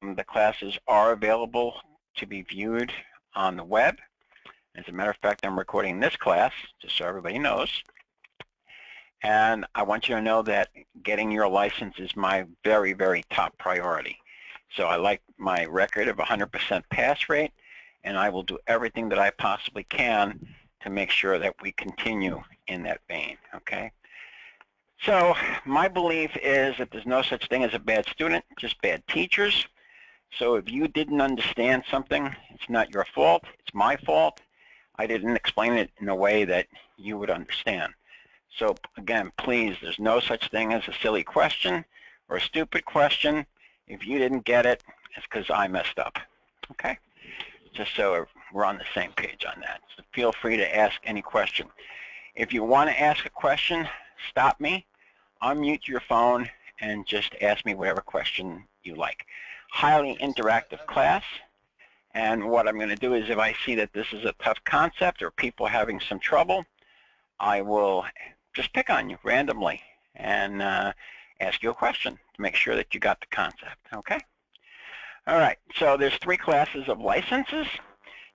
The classes are available to be viewed on the web. As a matter of fact, I'm recording this class, just so everybody knows. And I want you to know that getting your license is my very, very top priority. So I like my record of 100% pass rate, and I will do everything that I possibly can to make sure that we continue in that vein, okay? So my belief is that there's no such thing as a bad student, just bad teachers. So if you didn't understand something, it's not your fault, it's my fault. I didn't explain it in a way that you would understand. So again, please, there's no such thing as a silly question or a stupid question. If you didn't get it, it's because I messed up, okay? Just so we're on the same page on that. So feel free to ask any question. If you want to ask a question, stop me, unmute your phone, and just ask me whatever question you like. Highly interactive class. And what I'm going to do is if I see that this is a tough concept or people are having some trouble, I will just pick on you randomly and ask you a question to make sure that you got the concept, okay? All right, so there's 3 classes of licenses.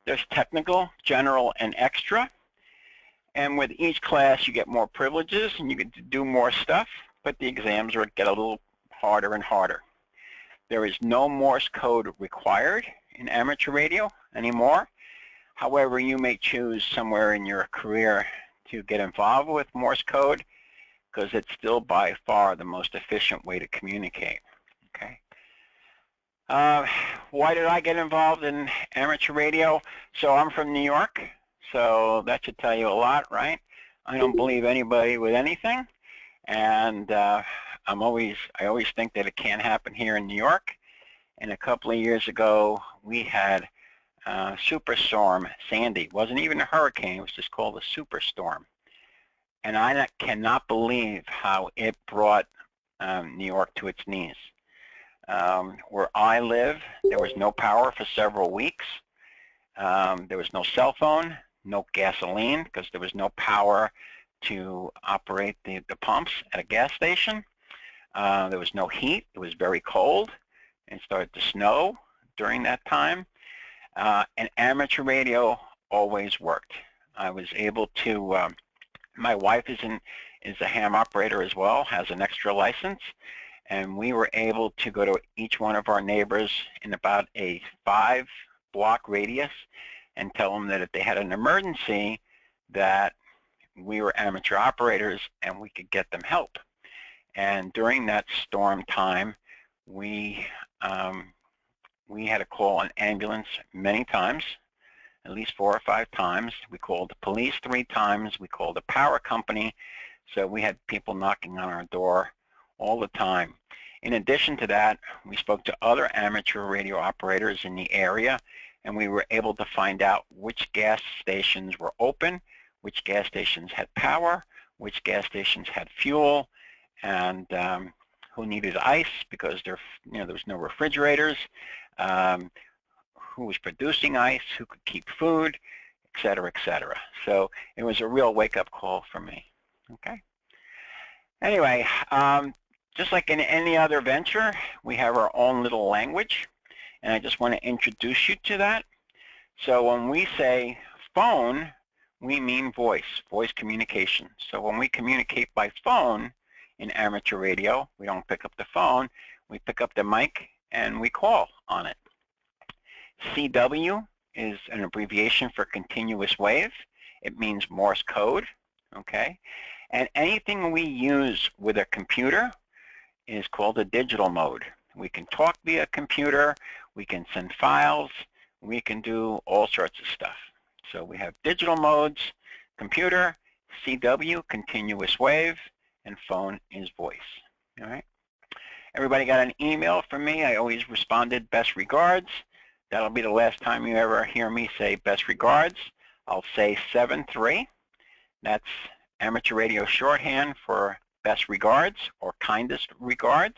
There's technical, general, and extra. And with each class, you get more privileges and you get to do more stuff, but the exams get a little harder and harder. There is no Morse code required in amateur radio anymore. However, you may choose somewhere in your career to get involved with Morse code because it's still by far the most efficient way to communicate, okay? Why did I get involved in amateur radio? So I'm from New York, so that should tell you a lot, right? I don't believe anybody with anything, and I always think that it can't happen here in New York. And a couple of years ago, we had Superstorm Sandy. It wasn't even a hurricane, it was just called a superstorm. And I cannot believe how it brought New York to its knees. Where I live, there was no power for several weeks. There was no cell phone, no gasoline, because there was no power to operate the pumps at a gas station. There was no heat. It was very cold. And started to snow during that time. And amateur radio always worked. I was able to, my wife is a ham operator as well, has an extra license, and we were able to go to each one of our neighbors in about a 5-block radius and tell them that if they had an emergency, that we were amateur operators and we could get them help. And during that storm time, we had to call an ambulance many times, at least 4 or 5 times. We called the police 3 times. We called the power company. So we had people knocking on our door all the time. In addition to that, we spoke to other amateur radio operators in the area, and we were able to find out which gas stations were open, which gas stations had power, which gas stations had fuel, and who needed ice because there was no refrigerators, who was producing ice, who could keep food, et cetera, et cetera. So it was a real wake-up call for me, okay? Anyway, just like in any other venture, we have our own little language, and I just want to introduce you to that. So when we say phone, we mean voice communication. So when we communicate by phone in amateur radio, we don't pick up the phone, we pick up the mic and we call on it. CW is an abbreviation for continuous wave. It means Morse code, okay? And anything we use with a computer is called a digital mode. We can talk via computer, we can send files, we can do all sorts of stuff. So we have digital modes, computer, CW, continuous wave, and phone is voice, all right? Everybody got an email from me. I always responded, best regards. That'll be the last time you ever hear me say best regards. I'll say 7-3. That's amateur radio shorthand for best regards or kindest regards.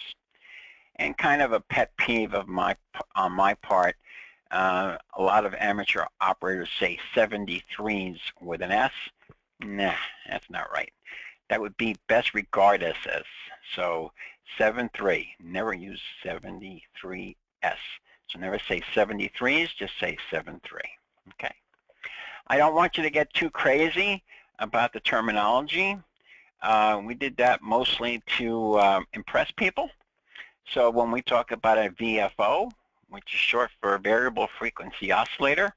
And kind of a pet peeve of on my part, a lot of amateur operators say 73s with an S. Nah, that's not right. That would be best regard SS. So 7-3. Never use 73 So never say 73s, just say 73. Okay. I don't want you to get too crazy about the terminology. We did that mostly to impress people. So when we talk about a VFO, which is short for variable frequency oscillator,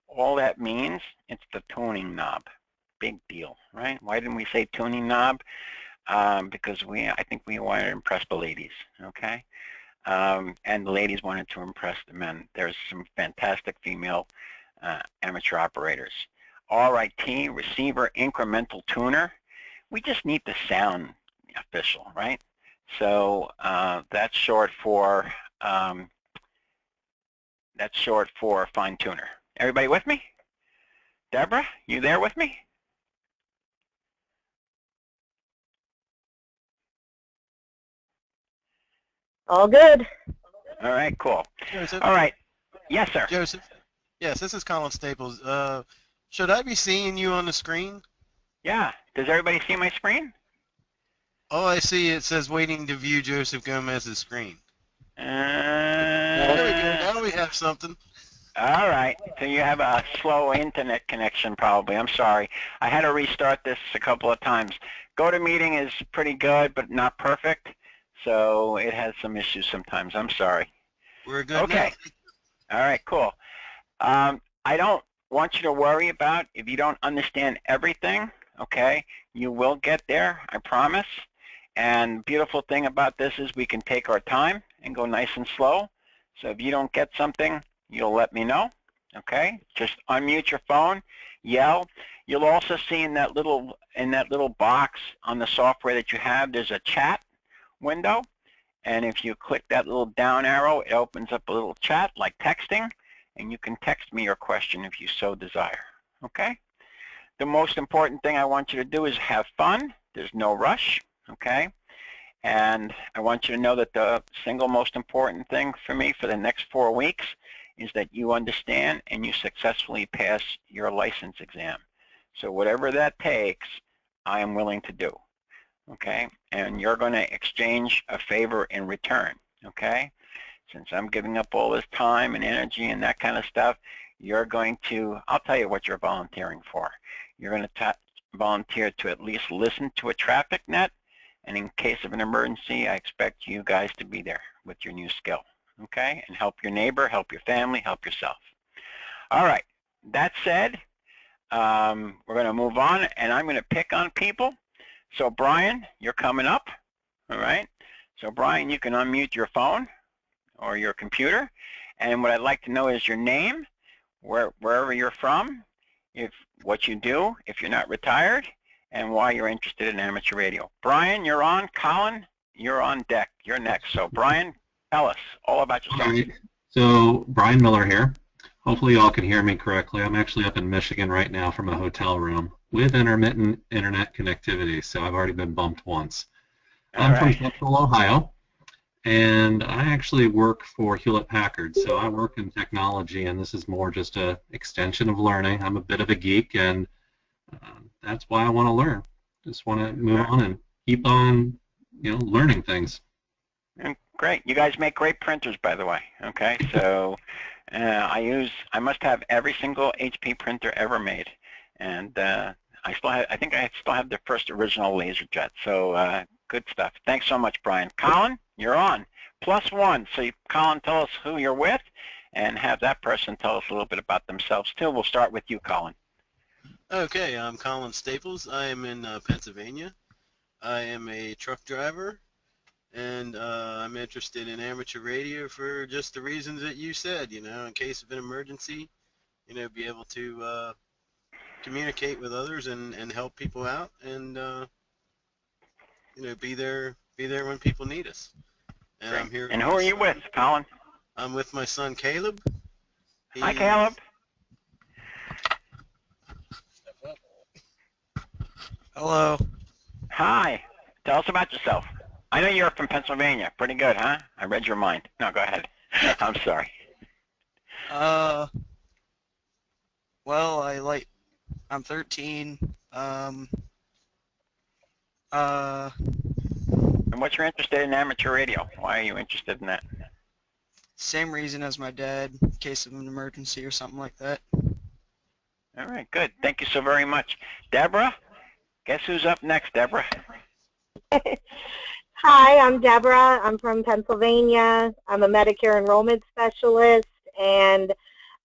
all that means it's the tuning knob. Big deal, right? Why didn't we say tuning knob? Because I think we wanted to impress the ladies, okay? And the ladies wanted to impress the men. There's some fantastic female amateur operators. RIT, receiver incremental tuner. We just need the sound official, right? So that's short for fine tuner. Everybody with me? Deborah, you there with me? All good. All right, cool. Joseph? All right. Yes, sir. Joseph? Yes, this is Colin Staples. Should I be seeing you on the screen? Yeah. Does everybody see my screen? Oh, I see. It says waiting to view Joseph Gomez's screen. There we go. Now we have something. All right. So you have a slow internet connection probably. I'm sorry. I had to restart this a couple of times. GoToMeeting is pretty good, but not perfect. So it has some issues sometimes. I'm sorry. We're good okay. Now. All right, cool. I don't want you to worry about if you don't understand everything, okay? You will get there, I promise. And beautiful thing about this is we can take our time and go nice and slow. So if you don't get something, you'll let me know, okay? Just unmute your phone, yell. You'll also see in that little box on the software that you have, there's a chat window. And if you click that little down arrow, it opens up a little chat like texting, and you can text me your question if you so desire, okay? The most important thing I want you to do is have fun. There's no rush, okay? And I want you to know that the single most important thing for me for the next 4 weeks is that you understand and you successfully pass your license exam. So whatever that takes, I am willing to do, okay? And you're going to exchange a favor in return, okay? Since I'm giving up all this time and energy and that kind of stuff, you're going to, I'll tell you what you're volunteering for. You're going to volunteer to at least listen to a traffic net, and in case of an emergency, I expect you guys to be there with your new skill, okay? And help your neighbor, help your family, help yourself. All right, that said, we're going to move on, and I'm going to pick on people. So Brian, you're coming up, all right? So Brian, you can unmute your phone or your computer, and what I'd like to know is your name, wherever you're from, what you do, if you're not retired, and why you're interested in amateur radio. Brian, you're on. Colin, you're on deck. You're next. So Brian, tell us all about yourself. All right. So Brian Miller here. Hopefully you all can hear me correctly. I'm actually up in Michigan right now from a hotel room with intermittent internet connectivity, so I've already been bumped once. I'm from Central Ohio, and I actually work for Hewlett-Packard, so I work in technology, and this is more just an extension of learning. I'm a bit of a geek, and that's why I want to learn. Just want to move on and keep on, learning things. Great. You guys make great printers, by the way. Okay, so I must have every single HP printer ever made, and I think I still have the first original LaserJet. So good stuff. Thanks so much, Brian. Colin, you're on. +1. So Colin, tell us who you're with, and have that person tell us a little bit about themselves too. We'll start with you, Colin. Okay, I'm Colin Staples. I am in Pennsylvania. I am a truck driver, and I'm interested in amateur radio for just the reasons that you said, in case of an emergency, be able to communicate with others and help people out, and be there when people need us. And I'm here. And who are you with, Colin? I'm with my son Caleb. Hi, Caleb. Hello. Hi. Tell us about yourself. I know you're from Pennsylvania. Pretty good, huh? I read your mind. No, go ahead. I'm sorry. Well, I'm 13. And what's your interested in amateur radio? Why are you interested in that? Same reason as my dad, in case of an emergency or something like that. All right, good. Thank you so very much. Deborah, guess who's up next, Deborah? Hi, I'm Deborah. I'm from Pennsylvania. I'm a Medicare enrollment specialist, and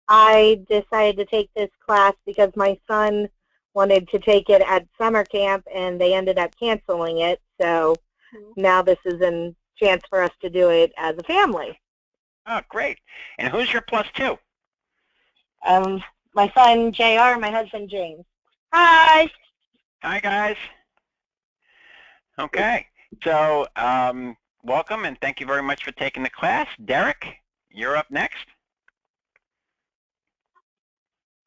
I decided to take this class because my son wanted to take it at summer camp, and they ended up canceling it. So now this is a chance for us to do it as a family. Oh, great. And who's your plus two? My son, JR, my husband, James. Hi. Hi, guys. Okay. So welcome, and thank you very much for taking the class. Derek, you're up next.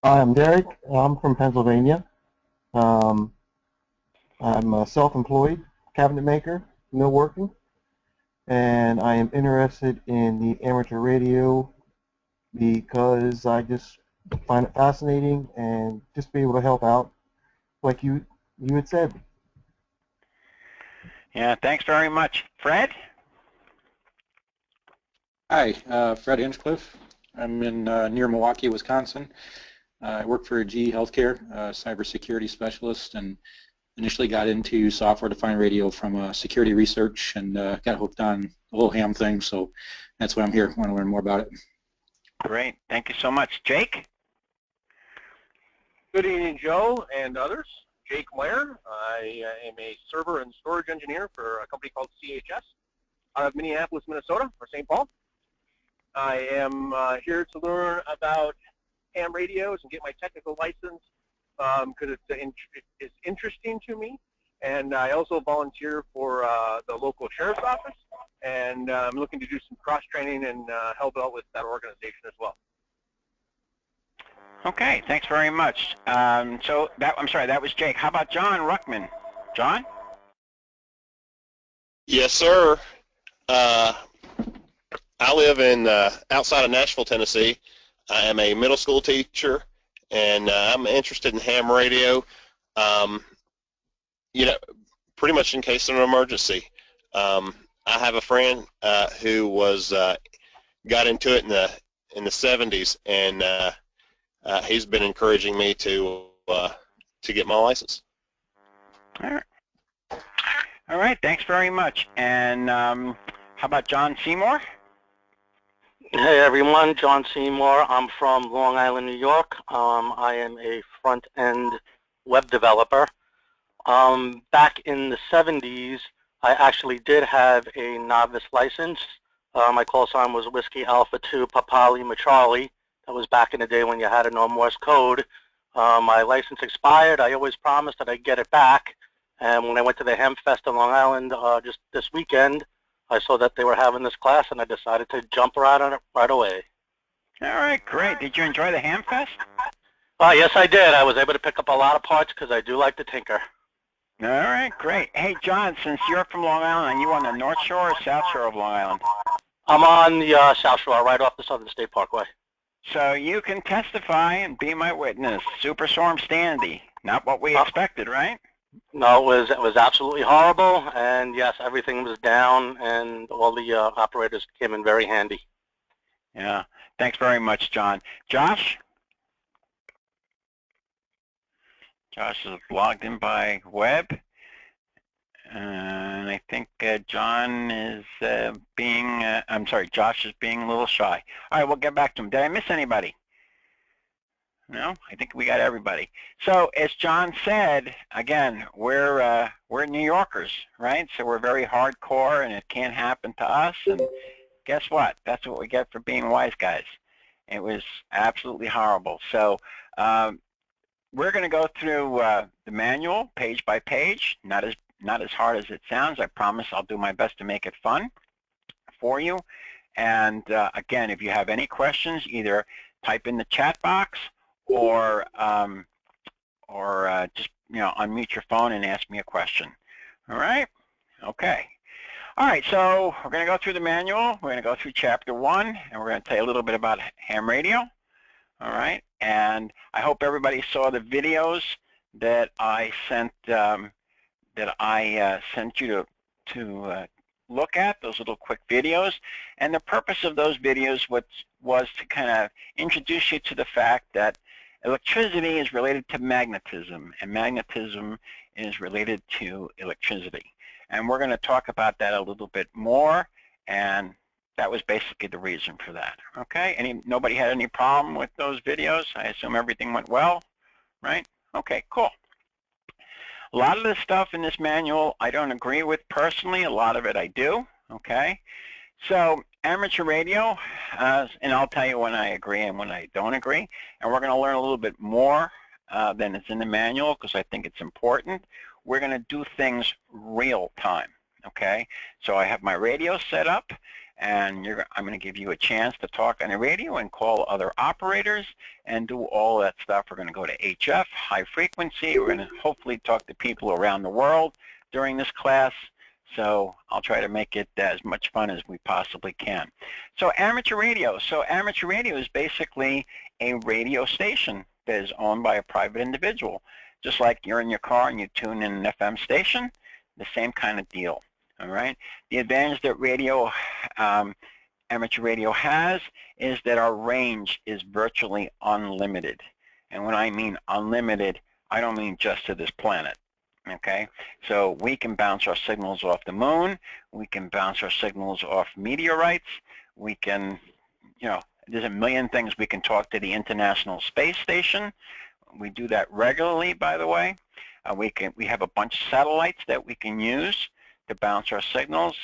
Hi, I'm Derek. I'm from Pennsylvania. I'm a self-employed cabinet maker, millworking, and I am interested in the amateur radio because I just find it fascinating and just be able to help out like you had said. Yeah, thanks very much. Fred? Hi, Fred Hinchcliffe. I'm in near Milwaukee, Wisconsin. I work for GE Healthcare, cybersecurity specialist, and initially got into software-defined radio from security research and got hooked on the whole ham thing, so that's why I'm here. I want to learn more about it. Great. Thank you so much. Jake? Good evening, Joe and others. Jake Meyer. I am a server and storage engineer for a company called CHS out of Minneapolis, Minnesota, or St. Paul. I am here to learn about ham radios and get my technical license because it's interesting to me. And I also volunteer for the local sheriff's office, and I'm looking to do some cross-training and help out with that organization as well. Okay, thanks very much. I'm sorry, that was Jake. How about John Ruckman? John? Yes, sir. I live in outside of Nashville, Tennessee. I am a middle school teacher, and I'm interested in ham radio. You know, pretty much in case of an emergency. I have a friend who was got into it in the 70s, and he's been encouraging me to get my license. All right. All right, thanks very much. And how about John Seymour? Hey everyone, John Seymour. I'm from Long Island, New York. I am a front-end web developer. Back in the 70s, I actually did have a novice license. My call sign was Whiskey Alpha 2 Papa Lima Charlie. That was back in the day when you had to know Morse code. My license expired. I always promised that I'd get it back. And when I went to the Ham Fest in Long Island just this weekend, I saw that they were having this class, and I decided to jump right on it right away. All right, great. Did you enjoy the Ham Fest? Yes, I did. I was able to pick up a lot of parts because I do like to tinker. All right, great. Hey, John, since you're from Long Island, are you on the North Shore or South Shore of Long Island? I'm on the South Shore, right off the Southern State Parkway. So you can testify and be my witness. Superstorm Sandy, not what we expected, right? No, it was absolutely horrible, and yes, everything was down, and all the operators came in very handy. Yeah, thanks very much, John. Josh? Josh is logged in by web, and I think John is Josh is being a little shy. All right, we'll get back to him. Did I miss anybody? No, I think we got everybody. So as John said, again, we're New Yorkers, right? So we're very hardcore, and it can't happen to us. And guess what? That's what we get for being wise guys. It was absolutely horrible. So we're going to go through the manual page by page. Not as hard as it sounds. I promise I'll do my best to make it fun for you. And again, if you have any questions, either type in the chat box or just unmute your phone and ask me a question. All right? Okay. All right, so we're going to go through the manual. We're going to go through chapter 1, and we're going to tell you a little bit about ham radio. All right, and I hope everybody saw the videos that I sent you to look at, those little quick videos. And the purpose of those videos was to kind of introduce you to the fact that electricity is related to magnetism, and magnetism is related to electricity. And we're going to talk about that a little bit more, and that was basically the reason for that. Okay, nobody had any problem with those videos? I assume everything went well, right? Okay, cool. A lot of the stuff in this manual I don't agree with personally. A lot of it I do, okay? So amateur radio, and I'll tell you when I agree and when I don't agree. And we're going to learn a little bit more than is in the manual because I think it's important. We're going to do things real time, okay? So I have my radio set up, and I'm going to give you a chance to talk on the radio and call other operators and do all that stuff. We're going to go to HF, high frequency. We're going to hopefully talk to people around the world during this class. So I'll try to make it as much fun as we possibly can. So amateur radio. So amateur radio is basically a radio station that is owned by a private individual. Just like you're in your car and you tune in an FM station, the same kind of deal. All right. The advantage that amateur radio has is that our range is virtually unlimited. And when I mean unlimited, I don't mean just to this planet. Okay, so we can bounce our signals off the moon. We can bounce our signals off meteorites. We can, there's a million things. We can talk to the International Space Station. We do that regularly, by the way. We have a bunch of satellites that we can use to bounce our signals.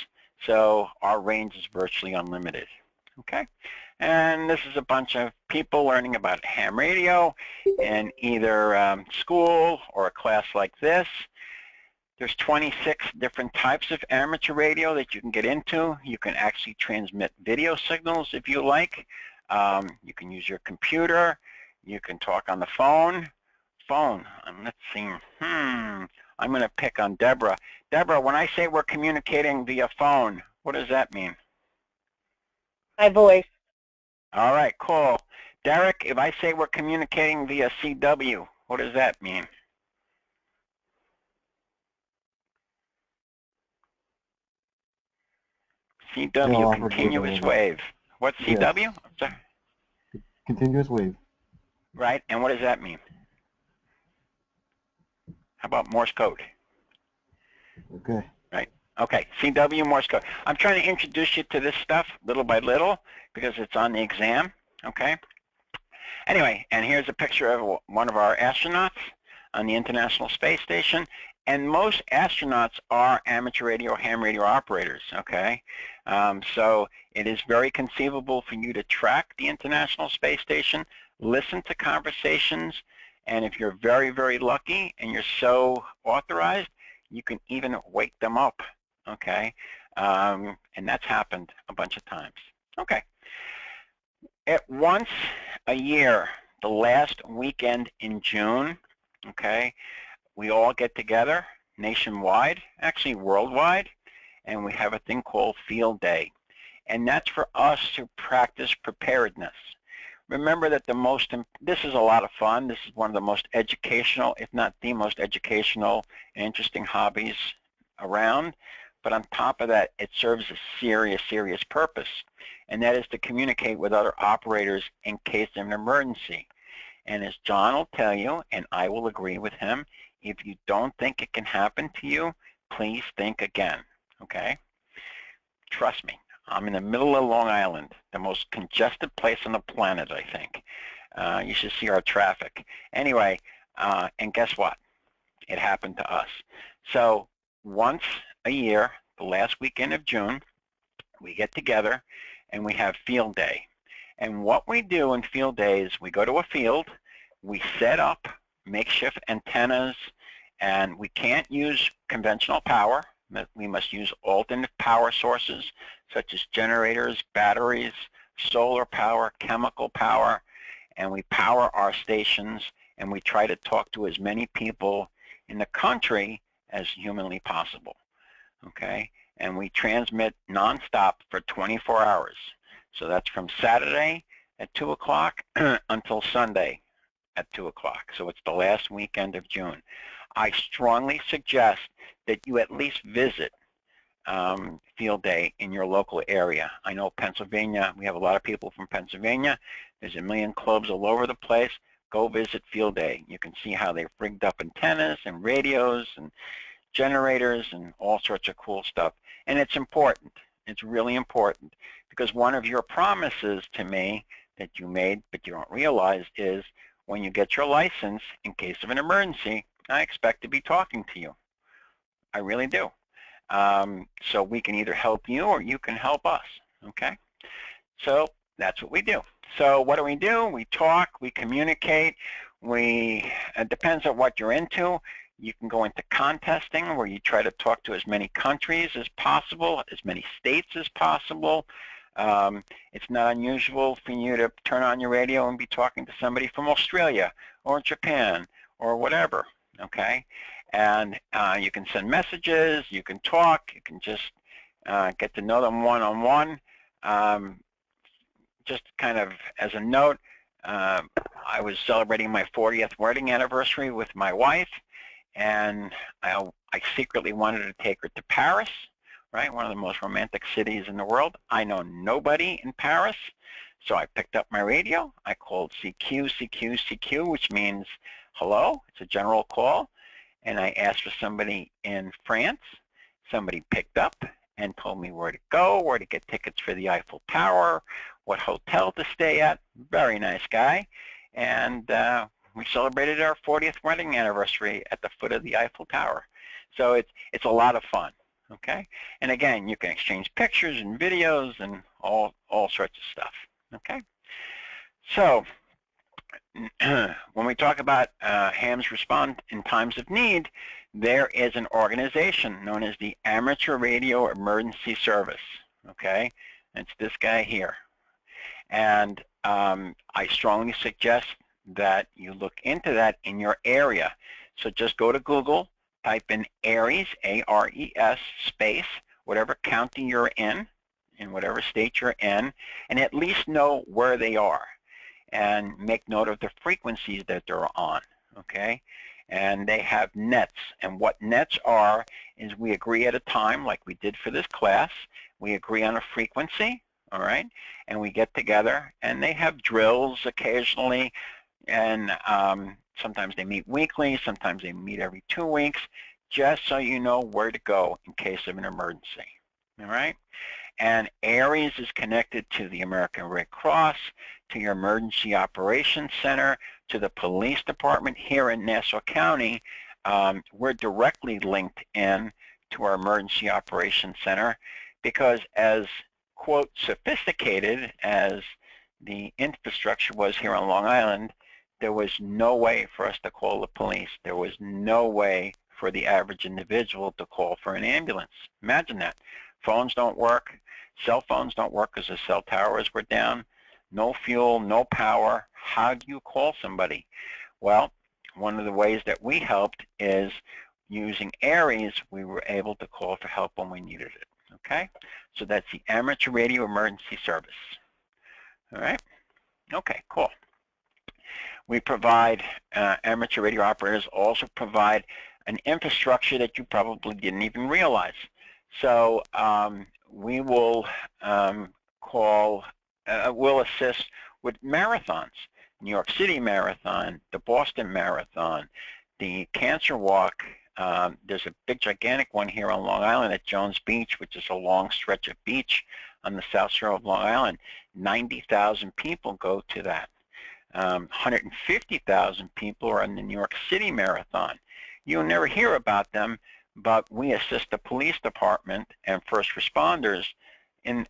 So our range is virtually unlimited. Okay, and this is a bunch of people learning about ham radio in either school or a class like this. There's 26 different types of amateur radio that you can get into. You can actually transmit video signals if you like. You can use your computer. You can talk on the phone. Let's see. I'm going to pick on Deborah. Deborah, when I say we're communicating via phone, what does that mean? My voice. All right, cool. Derek, if I say we're communicating via CW, what does that mean? CW, continuous wave. What's CW? Yes. I'm sorry. Continuous wave. Right, and what does that mean? How about Morse code? Okay. Right. Okay, CW, Morse code. I'm trying to introduce you to this stuff little by little because it's on the exam, okay? Anyway, and here's a picture of one of our astronauts on the International Space Station. And most astronauts are amateur radio, ham radio operators, okay? So it is very conceivable for you to track the International Space Station, listen to conversations, and if you're very, very lucky and you're so authorized, you can even wake them up, okay? And that's happened a bunch of times. Okay. At once a year, the last weekend in June, okay, we all get together nationwide, actually worldwide, and we have a thing called Field Day. And that's for us to practice preparedness. Remember that this is a lot of fun. This is one of the most educational, if not the most educational and interesting hobbies around. But on top of that, it serves a serious, serious purpose. And that is to communicate with other operators in case of an emergency. And as John will tell you, and I will agree with him, if you don't think it can happen to you, please think again, okay? Trust me, I'm in the middle of Long Island, the most congested place on the planet, I think. You should see our traffic. Anyway, and guess what? It happened to us. So once a year, the last weekend of June, we get together and we have Field Day. And what we do in Field Day is we go to a field, we set up makeshift antennas, and we can't use conventional power. We must use alternate power sources such as generators, batteries, solar power, chemical power, and we power our stations, and we try to talk to as many people in the country as humanly possible, okay? And we transmit nonstop for 24 hours. So that's from Saturday at 2 o'clock until Sunday at 2 o'clock. So it's the last weekend of June. I strongly suggest that you at least visit field day in your local area. I know Pennsylvania, we have a lot of people from Pennsylvania. There's a million clubs all over the place. Go visit field day. You can see how they've rigged up antennas and radios and generators and all sorts of cool stuff. And it's important. It's really important, because one of your promises to me that you made but you don't realize is when you get your license, in case of an emergency, I expect to be talking to you. I really do. So we can either help you or you can help us, okay? So that's what we do. So what do? We talk, we communicate, it depends on what you're into. You can go into contesting where you try to talk to as many countries as possible, as many states as possible. It's not unusual for you to turn on your radio and be talking to somebody from Australia or Japan or whatever, okay? And you can send messages, you can talk, you can just get to know them one-on-one. Just kind of as a note, I was celebrating my 40th wedding anniversary with my wife, and I secretly wanted to take her to Paris, right? One of the most romantic cities in the world. I know nobody in Paris, so I picked up my radio. I called CQ, which means hello. It's a general call. And I asked for somebody in France. Somebody picked up and told me where to go, where to get tickets for the Eiffel Tower, what hotel to stay at. Very nice guy. And we celebrated our 40th wedding anniversary at the foot of the Eiffel Tower. So it's a lot of fun, okay? And again, you can exchange pictures and videos and all sorts of stuff, okay? So when we talk about hams respond in times of need, there is an organization known as the Amateur Radio Emergency Service, okay? It's this guy here. And I strongly suggest that you look into that in your area. So just go to Google, type in Aries, A-R-E-S, space, whatever county you're in whatever state you're in, and at least know where they are. And make note of the frequencies that they're on, okay? And they have nets. And what nets are is we agree at a time, like we did for this class. We agree on a frequency, all right? And we get together, and they have drills occasionally, and sometimes they meet weekly, sometimes they meet every 2 weeks, just so you know where to go in case of an emergency, all right? And Aries is connected to the American Red Cross, to your Emergency Operations Center, to the police department here in Nassau County. We're directly linked in to our Emergency Operations Center because as, quote, sophisticated as the infrastructure was here on Long Island, there was no way for us to call the police. There was no way for the average individual to call for an ambulance. Imagine that. Phones don't work. Cell phones don't work because the cell towers were down. No fuel, no power. How do you call somebody? Well, one of the ways that we helped is using Aries, we were able to call for help when we needed it, okay? So that's the Amateur Radio Emergency Service, all right? Okay, cool. We provide, amateur radio operators also provide an infrastructure that you probably didn't even realize. So we will we'll assist with marathons, New York City Marathon, the Boston Marathon, the Cancer Walk. There's a big, gigantic one here on Long Island at Jones Beach, which is a long stretch of beach on the South Shore of Long Island. 90,000 people go to that. 150,000 people are in the New York City Marathon. You'll never hear about them, but we assist the police department and first responders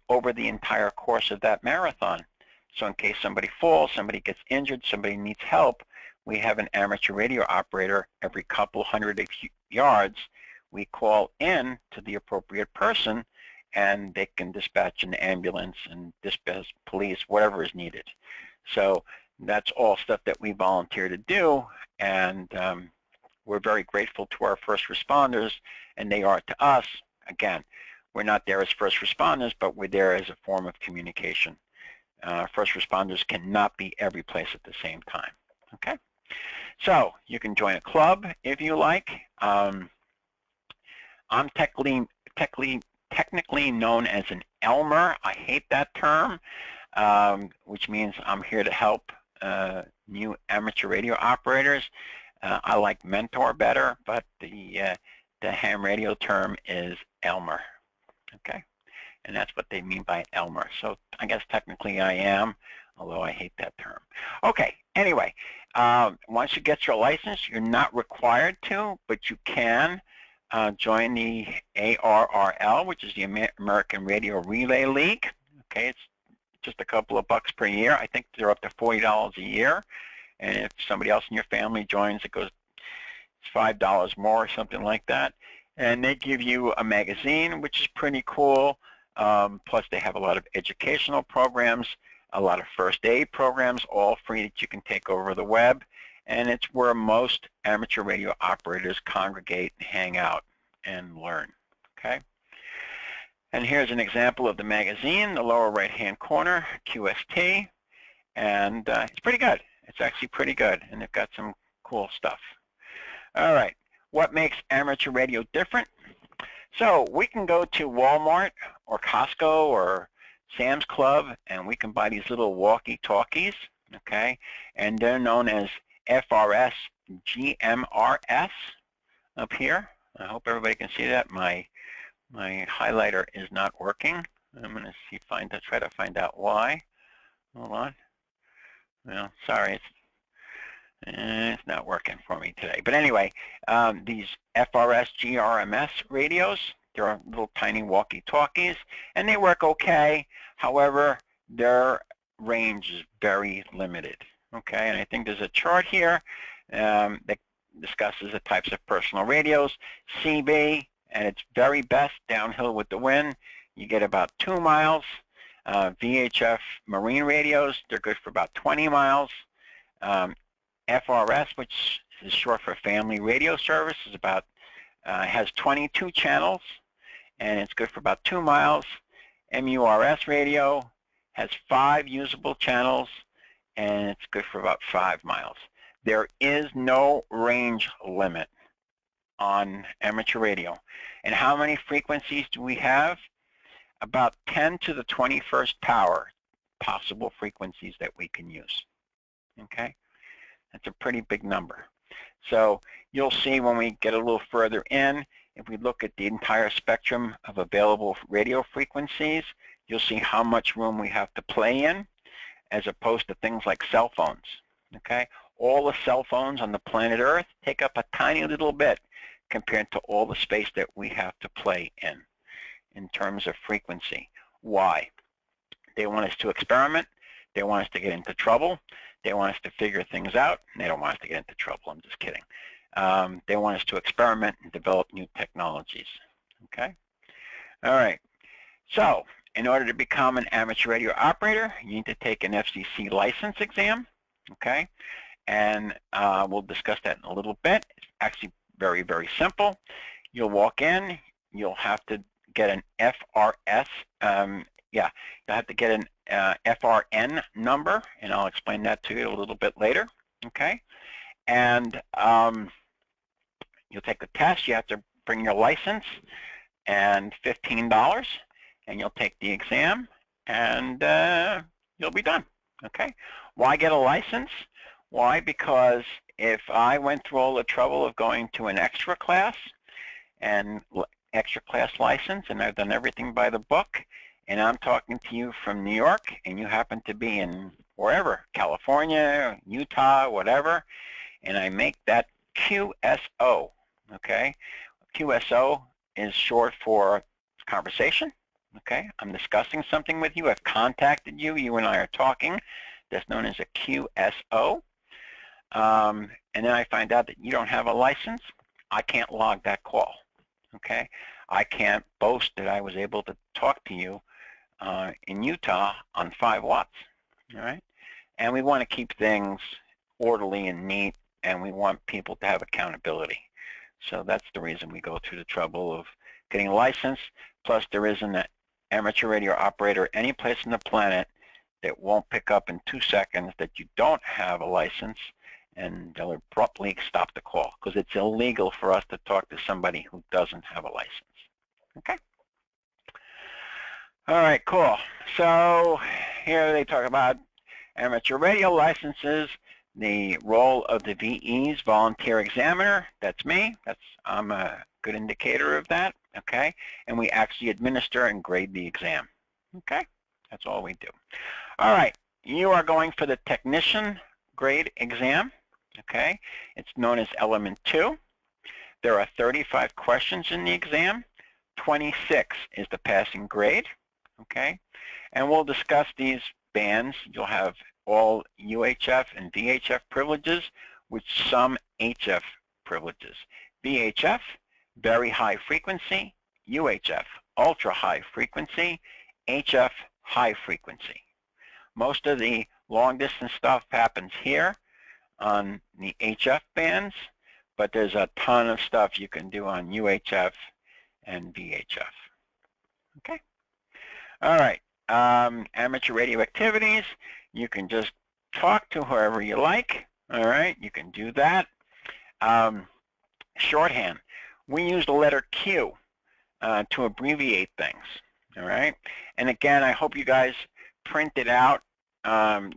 over the entire course of that marathon. So in case somebody falls, somebody gets injured, somebody needs help, we have an amateur radio operator every couple hundred yards. We call in to the appropriate person, and they can dispatch an ambulance and dispatch police, whatever is needed. So that's all stuff that we volunteer to do, and we're very grateful to our first responders, and they are to us. Again, we're not there as first responders, but we're there as a form of communication. First responders cannot be every place at the same time, okay? So you can join a club if you like. I'm Tech Lead technically known as an Elmer. I hate that term, which means I'm here to help new amateur radio operators. I like mentor better, but the ham radio term is Elmer. Okay, and that's what they mean by Elmer. So I guess technically I am, although I hate that term. Okay, anyway, once you get your license, you're not required to, but you can join the ARRL, which is the American Radio Relay League. Okay, it's just a couple of bucks per year. I think they're up to $40 a year. And if somebody else in your family joins, it's $5 more or something like that. And they give you a magazine, which is pretty cool. Plus, they have a lot of educational programs, a lot of first aid programs, all free that you can take over the web. And it's where most amateur radio operators congregate and hang out and learn. Okay. And here's an example of the magazine, the lower right-hand corner, QST. And it's pretty good. It's actually pretty good, and they've got some cool stuff. All right, what makes amateur radio different? So we can go to Walmart or Costco or Sam's Club, and we can buy these little walkie-talkies, okay? And they're known as FRS GMRS up here. I hope everybody can see that. My highlighter is not working. I'm going to try to find out why. Hold on. Well, sorry, it's not working for me today. But anyway, these FRS GRMS radios, they're little tiny walkie-talkies, and they work okay. However, their range is very limited. Okay, and I think there's a chart here that discusses the types of personal radios. CB, at its very best, downhill with the wind, you get about 2 miles. VHF marine radios, they're good for about 20 miles. FRS, which is short for Family Radio Service, is has 22 channels, and it's good for about 2 miles. MURS radio has 5 usable channels, and it's good for about 5 miles. There is no range limit on amateur radio. And how many frequencies do we have? About 10 to the 21st power possible frequencies that we can use. Okay, that's a pretty big number. So you'll see when we get a little further in, if we look at the entire spectrum of available radio frequencies, you'll see how much room we have to play in, as opposed to things like cell phones. Okay, all the cell phones on the planet Earth take up a tiny little bit compared to all the space that we have to play in terms of frequency. Why? They want us to experiment. They want us to get into trouble. They want us to figure things out. And they don't want us to get into trouble. I'm just kidding. They want us to experiment and develop new technologies. Okay? All right. So in order to become an amateur radio operator, you need to take an FCC license exam. Okay? And we'll discuss that in a little bit. It's actually very, very simple. You'll walk in. You'll have to get an FRS, you'll have to get an FRN number, and I'll explain that to you a little bit later, okay? And you'll take the test. You have to bring your license and $15, and you'll take the exam, and you'll be done, okay? Why get a license? Why? Because if I went through all the trouble of going to an extra class and extra class license, and I've done everything by the book, and I'm talking to you from New York, and you happen to be in wherever, California, Utah, whatever, and I make that QSO, okay? QSO is short for conversation, okay? I'm discussing something with you. I've contacted you. You and I are talking. That's known as a QSO. And then I find out that you don't have a license. I can't log that call. Okay, I can't boast that I was able to talk to you in Utah on 5 watts, all right? And we want to keep things orderly and neat, and we want people to have accountability. So that's the reason we go through the trouble of getting a license. Plus, there isn't an amateur radio operator any place on the planet that won't pick up in 2 seconds that you don't have a license, and they'll abruptly stop the call because it's illegal for us to talk to somebody who doesn't have a license. Okay? All right, cool. So here they talk about amateur radio licenses, the role of the VEs, volunteer examiner. That's me. I'm a good indicator of that. Okay, and we actually administer and grade the exam. Okay, that's all we do. All right, you are going for the technician grade exam. Okay, it's known as Element 2. There are 35 questions in the exam. 26 is the passing grade. Okay, and we'll discuss these bands. You'll have all UHF and VHF privileges with some HF privileges. VHF, very high frequency. UHF, ultra high frequency. HF, high frequency. Most of the long distance stuff happens here on the HF bands, but there's a ton of stuff you can do on UHF and VHF. Okay. All right. Amateur radio activities. You can just talk to whoever you like. All right. You can do that. Shorthand. We use the letter Q to abbreviate things. All right. And again, I hope you guys printed out the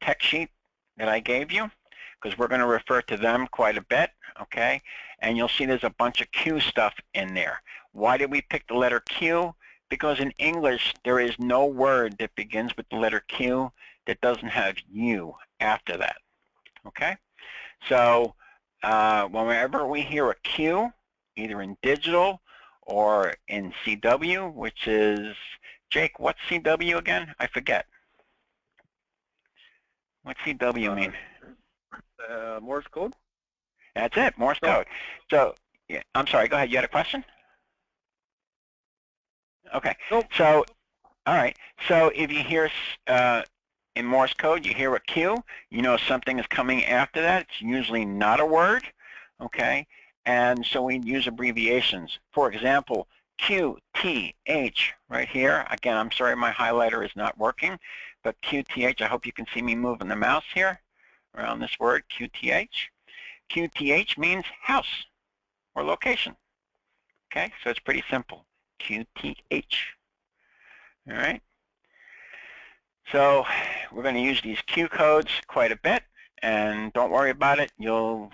tech sheet that I gave you, because we're going to refer to them quite a bit, okay? And you'll see there's a bunch of Q stuff in there. Why did we pick the letter Q? Because in English, there is no word that begins with the letter Q that doesn't have U after that, okay? So whenever we hear a Q, either in digital or in CW, which is, Jake, what's CW again? I forget. What's CW mean? Morse code. That's it, Morse code. So, yeah, I'm sorry, go ahead. You had a question? Okay. Nope. So, all right. So if you hear in Morse code, you hear a Q, you know something is coming after that. It's usually not a word, okay? And so we use abbreviations. For example, QTH right here. Again, I'm sorry my highlighter is not working, but QTH, I hope you can see me moving the mouse here around this word, QTH. QTH means house or location. Okay, so it's pretty simple. QTH. All right. So we're going to use these Q codes quite a bit, and don't worry about it. You'll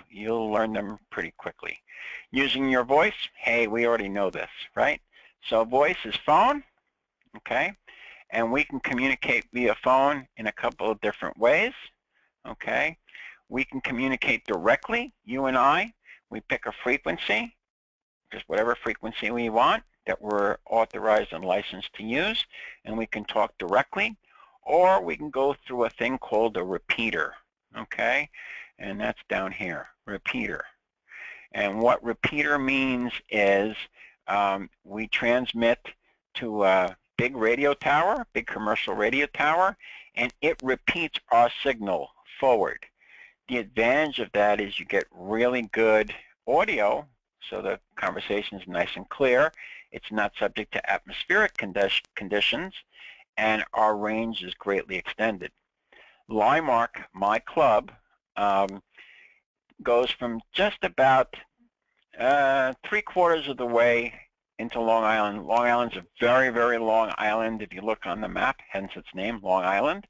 learn them pretty quickly. Using your voice, hey, we already know this, right? So voice is phone, okay? And we can communicate via phone in a couple of different ways, okay? We can communicate directly, you and I. We pick a frequency, just whatever frequency we want that we're authorized and licensed to use, and we can talk directly. Or we can go through a thing called a repeater, okay? And that's down here, repeater. And what repeater means is we transmit to a big radio tower, big commercial radio tower, and it repeats our signal forward. The advantage of that is you get really good audio, so the conversation is nice and clear. It's not subject to atmospheric conditions, and our range is greatly extended. Limark, my club, goes from just about 3/4 of the way into Long Island. Long Island's a very, very long island if you look on the map, hence its name, Long Island.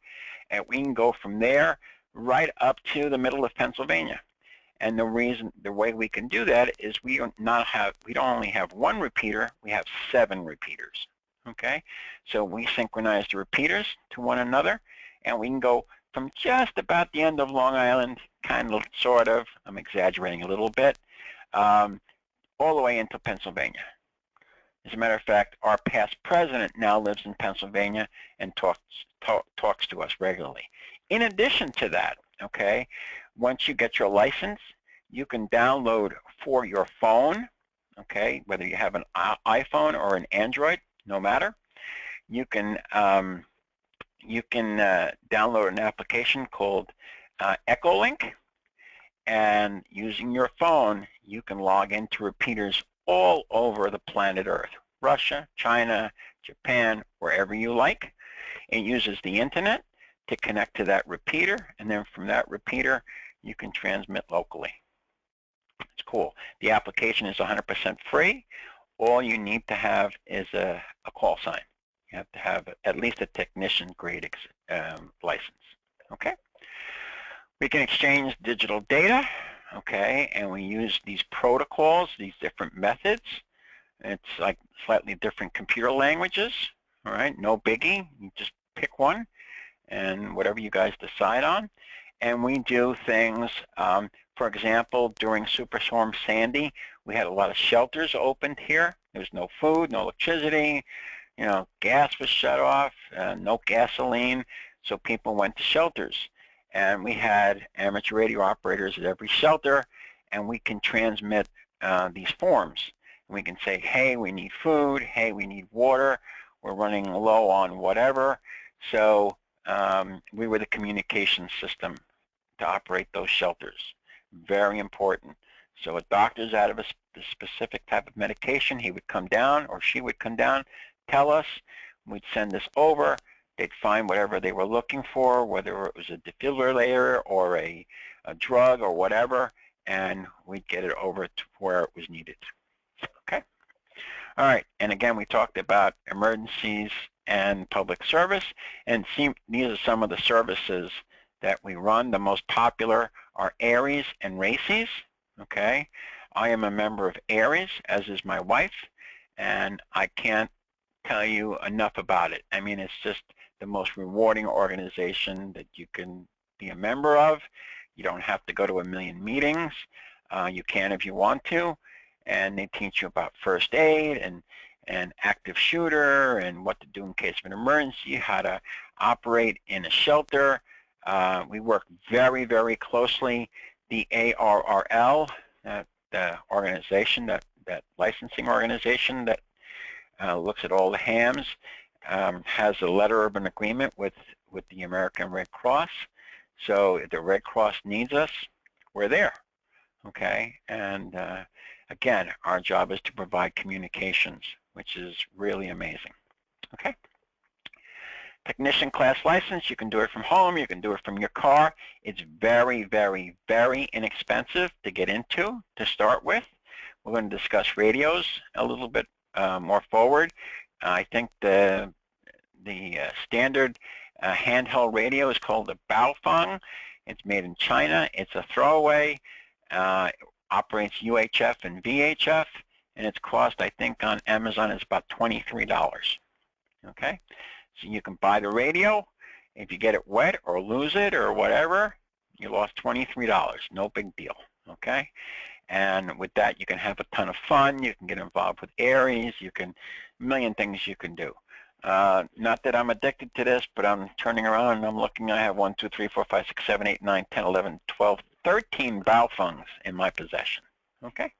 And we can go from there right up to the middle of Pennsylvania. And the way we can do that is we don't only have one repeater, we have 7 repeaters. Okay, so we synchronize the repeaters to one another, and we can go from just about the end of Long Island, kind of, sort of, I'm exaggerating a little bit, all the way into Pennsylvania. As a matter of fact, our past president now lives in Pennsylvania and talks to us regularly. In addition to that, okay, once you get your license, you can download for your phone, okay, whether you have an iPhone or an Android, no matter. You can download an application called Echolink, and using your phone, you can log into repeaters all over the planet Earth, Russia, China, Japan, wherever you like. It uses the internet to connect to that repeater, and then from that repeater, you can transmit locally. It's cool. The application is 100% free. all you need to have is a call sign. You have to have at least a technician grade license. Okay. We can exchange digital data. Okay, and we use these protocols, these different methods. It's like slightly different computer languages. All right, no biggie. You just pick one, and whatever you guys decide on. And we do things. For example, during Superstorm Sandy, we had a lot of shelters opened here. There was no food, no electricity. You know, gas was shut off, no gasoline, so people went to shelters. And we had amateur radio operators at every shelter, and we can transmit these forms. And we can say, hey, we need food, hey, we need water, we're running low on whatever. So we were the communication system to operate those shelters. Very important. So a doctor's out of a specific type of medication, he would come down, or she would come down, tell us, we'd send this over. They'd find whatever they were looking for, whether it was a defibrillator or a drug or whatever, and we'd get it over to where it was needed. Okay? All right, and again, we talked about emergencies and public service, and these are some of the services that we run. The most popular are Aries and Races. Okay? I am a member of Aries, as is my wife, and I can't tell you enough about it. I mean, it's just the most rewarding organization that you can be a member of. You don't have to go to a million meetings. You can if you want to, and they teach you about first aid and active shooter and what to do in case of an emergency, how to operate in a shelter. We work very, very closely. The ARRL, the organization, that licensing organization that looks at all the hams, has a letter of an agreement with the American Red Cross. So if the Red Cross needs us, we're there. Okay, and again, our job is to provide communications, which is really amazing. Okay. Technician class license, you can do it from home, you can do it from your car. It's very, very, very inexpensive to get into to start with. We're going to discuss radios a little bit more forward. I think the standard handheld radio is called the Baofeng. It's made in China. It's a throwaway. Operates UHF and VHF, and its cost, I think, on Amazon is about $23. Okay, so you can buy the radio. If you get it wet or lose it or whatever, you lost $23. No big deal. Okay, and with that, you can have a ton of fun. You can get involved with Aries. You can, a million things you can do. Not that I'm addicted to this, but I'm turning around and I'm looking. I have 1, 2, 3, 4, 5, 6, 7, 8, 9, 10, 11, 12, 13 Baofengs in my possession. Okay?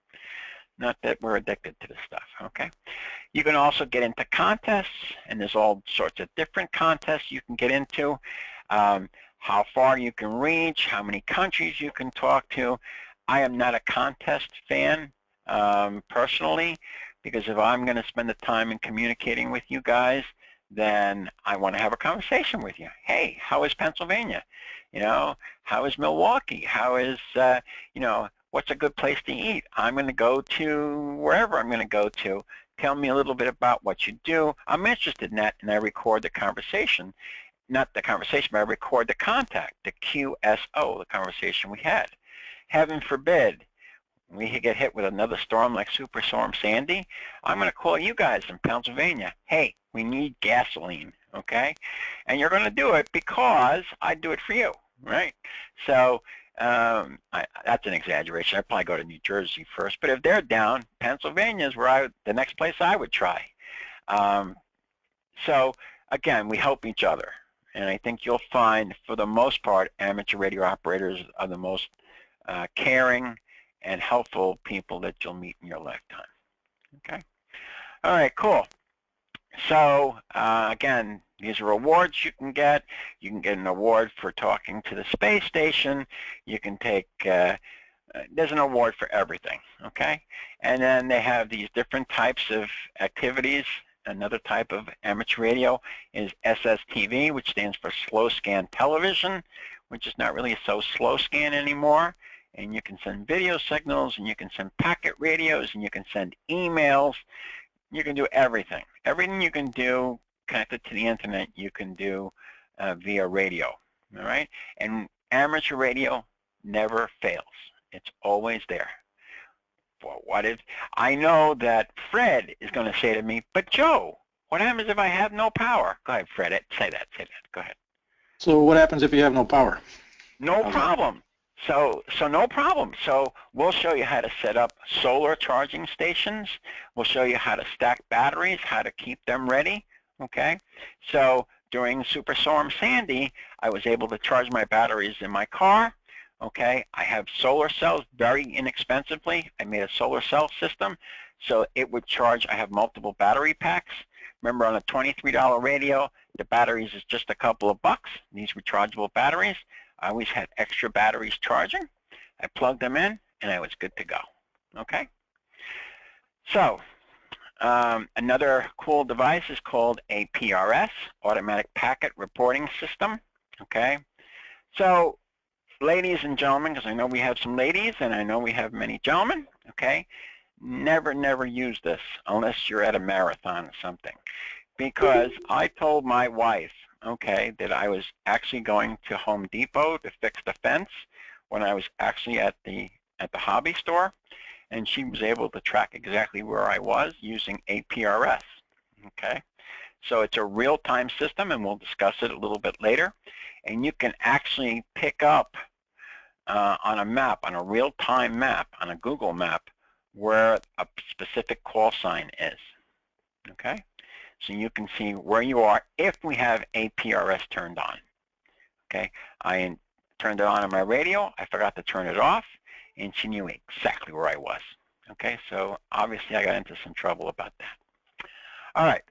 Not that we're addicted to this stuff. Okay? You can also get into contests, and there's all sorts of different contests you can get into. How far you can reach, how many countries you can talk to. I am not a contest fan personally, because if I'm going to spend the time in communicating with you guys, then I want to have a conversation with you. Hey, how is Pennsylvania? You know, how is Milwaukee? How is, you know, what's a good place to eat? I'm going to go to wherever I'm going to go to. Tell me a little bit about what you do. I'm interested in that, and I record the conversation. Not the conversation, but I record the contact, the QSO, the conversation we had. Heaven forbid we get hit with another storm like Superstorm Sandy. I'm going to call you guys in Pennsylvania. Hey, we need gasoline, okay? And you're going to do it because I do it for you, right? So that's an exaggeration. I'd probably go to New Jersey first. But if they're down, Pennsylvania is where the next place I would try. So, again, we help each other. And I think you'll find, for the most part, amateur radio operators are the most caring and helpful people that you'll meet in your lifetime. Okay? All right, cool. So, again, these are awards you can get. You can get an award for talking to the space station. You can take, there's an award for everything, okay? And then they have these different types of activities. Another type of amateur radio is SSTV, which stands for slow scan television, which is not really so slow scan anymore. and you can send video signals, and you can send packet radios, and you can send emails. You can do everything. Everything you can do connected to the internet, you can do via radio, all right? And amateur radio never fails. It's always there. Well, I know that Fred is going to say to me, but Joe, what happens if I have no power? Go ahead, Fred, say that. Go ahead. So what happens if you have no power? No problem. So no problem. So we'll show you how to set up solar charging stations. We'll show you how to stack batteries, how to keep them ready, okay? So during Superstorm Sandy, I was able to charge my batteries in my car, okay? I have solar cells very inexpensively. I made a solar cell system, so it would charge. I have multiple battery packs. Remember, on a $23 radio, the batteries is just a couple of bucks. These rechargeable batteries. I always had extra batteries charging. I plugged them in, and I was good to go, okay? So another cool device is called a PRS, Automatic Packet Reporting System, okay? So ladies and gentlemen, because I know we have some ladies, and I know we have many gentlemen, okay? Never use this unless you're at a marathon or something, because I told my wife, okay, that I was actually going to Home Depot to fix the fence when I was actually at the hobby store, and she was able to track exactly where I was using a PRS, okay? So it's a real-time system, and we'll discuss it a little bit later, and you can actually pick up on a map, on a real-time map, on a Google map, where a specific call sign is, okay? So you can see where you are if we have a PRS turned on, okay? I turned it on my radio. I forgot to turn it off, and she knew exactly where I was, okay? So obviously I got into some trouble about that. All right,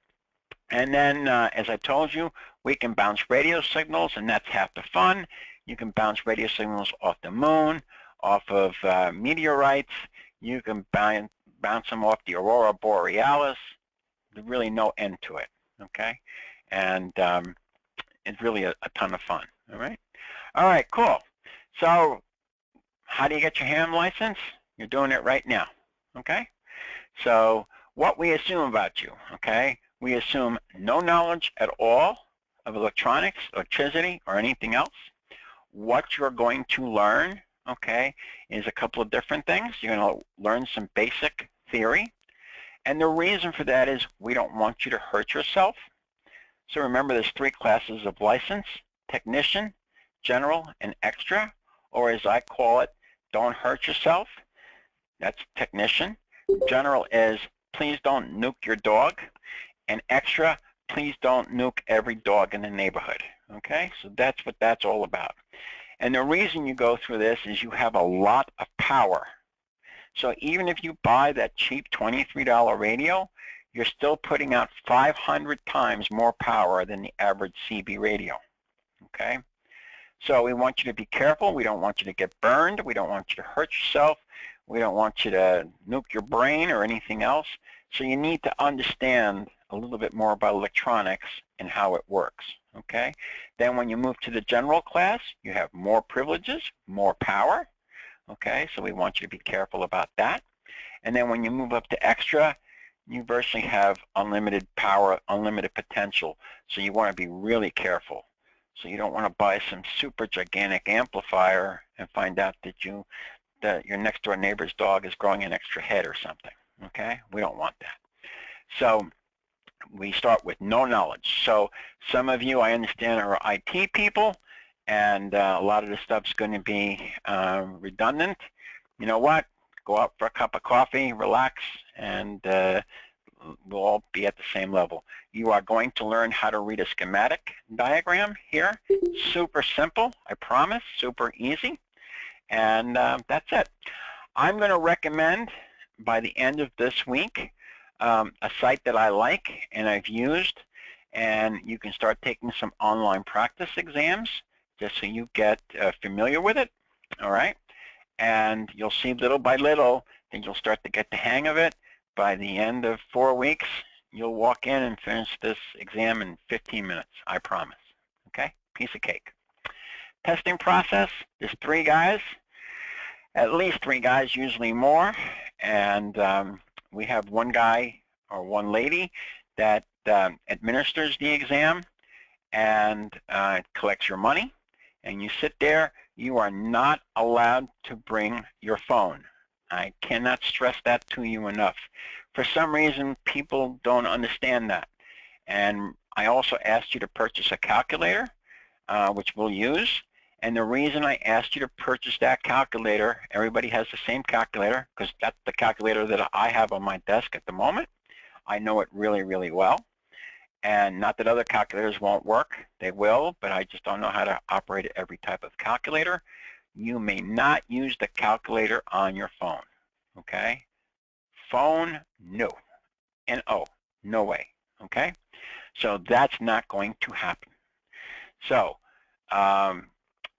and then as I told you, we can bounce radio signals, and that's half the fun. You can bounce radio signals off the moon, off of meteorites. You can bounce them off the aurora borealis. There's really no end to it, okay? And it's really a ton of fun, all right? All right, cool. So how do you get your ham license? You're doing it right now, okay? So what we assume about you, okay? We assume no knowledge at all of electronics, electricity, or anything else. What you're going to learn, okay, is a couple of different things. You're going to learn some basic theory. And the reason for that is we don't want you to hurt yourself. So remember, there's 3 classes of license: technician, general, and extra, or as I call it, don't hurt yourself. That's technician. General is please don't nuke your dog. And extra, please don't nuke every dog in the neighborhood. Okay, so that's what that's all about. And the reason you go through this is you have a lot of power. So even if you buy that cheap $23 radio, you're still putting out 500 times more power than the average CB radio, okay? So we want you to be careful. We don't want you to get burned. We don't want you to hurt yourself. We don't want you to nuke your brain or anything else. So you need to understand a little bit more about electronics and how it works, okay? Then when you move to the general class, you have more privileges, more power, okay? So we want you to be careful about that. And then when you move up to extra, you virtually have unlimited power, unlimited potential. So you want to be really careful. So you don't want to buy some super gigantic amplifier and find out that your next door neighbor's dog is growing an extra head or something, okay? We don't want that. So we start with no knowledge. So some of you, I understand, are IT people, and a lot of this stuff's going to be redundant. You know what? Go out for a cup of coffee, relax, and we'll all be at the same level. You are going to learn how to read a schematic diagram here. Super simple, I promise, super easy. And that's it. I'm going to recommend by the end of this week a site that I like and I've used, and you can start taking some online practice exams just so you get familiar with it, all right? And you'll see little by little that you'll start to get the hang of it. By the end of 4 weeks, you'll walk in and finish this exam in 15 minutes, I promise, okay? Piece of cake. Testing process, there's 3 guys. at least 3 guys, usually more, and we have 1 guy or 1 lady that administers the exam and collects your money, and you sit there. You are not allowed to bring your phone. I cannot stress that to you enough. For some reason, people don't understand that. And I also asked you to purchase a calculator, which we'll use. And the reason I asked you to purchase that calculator, everybody has the same calculator, because that's the calculator that I have on my desk at the moment. I know it really, really well. And not that other calculators won't work. They will, but I just don't know how to operate every type of calculator. You may not use the calculator on your phone, okay? Phone, no. N-O, no way, okay? So that's not going to happen. So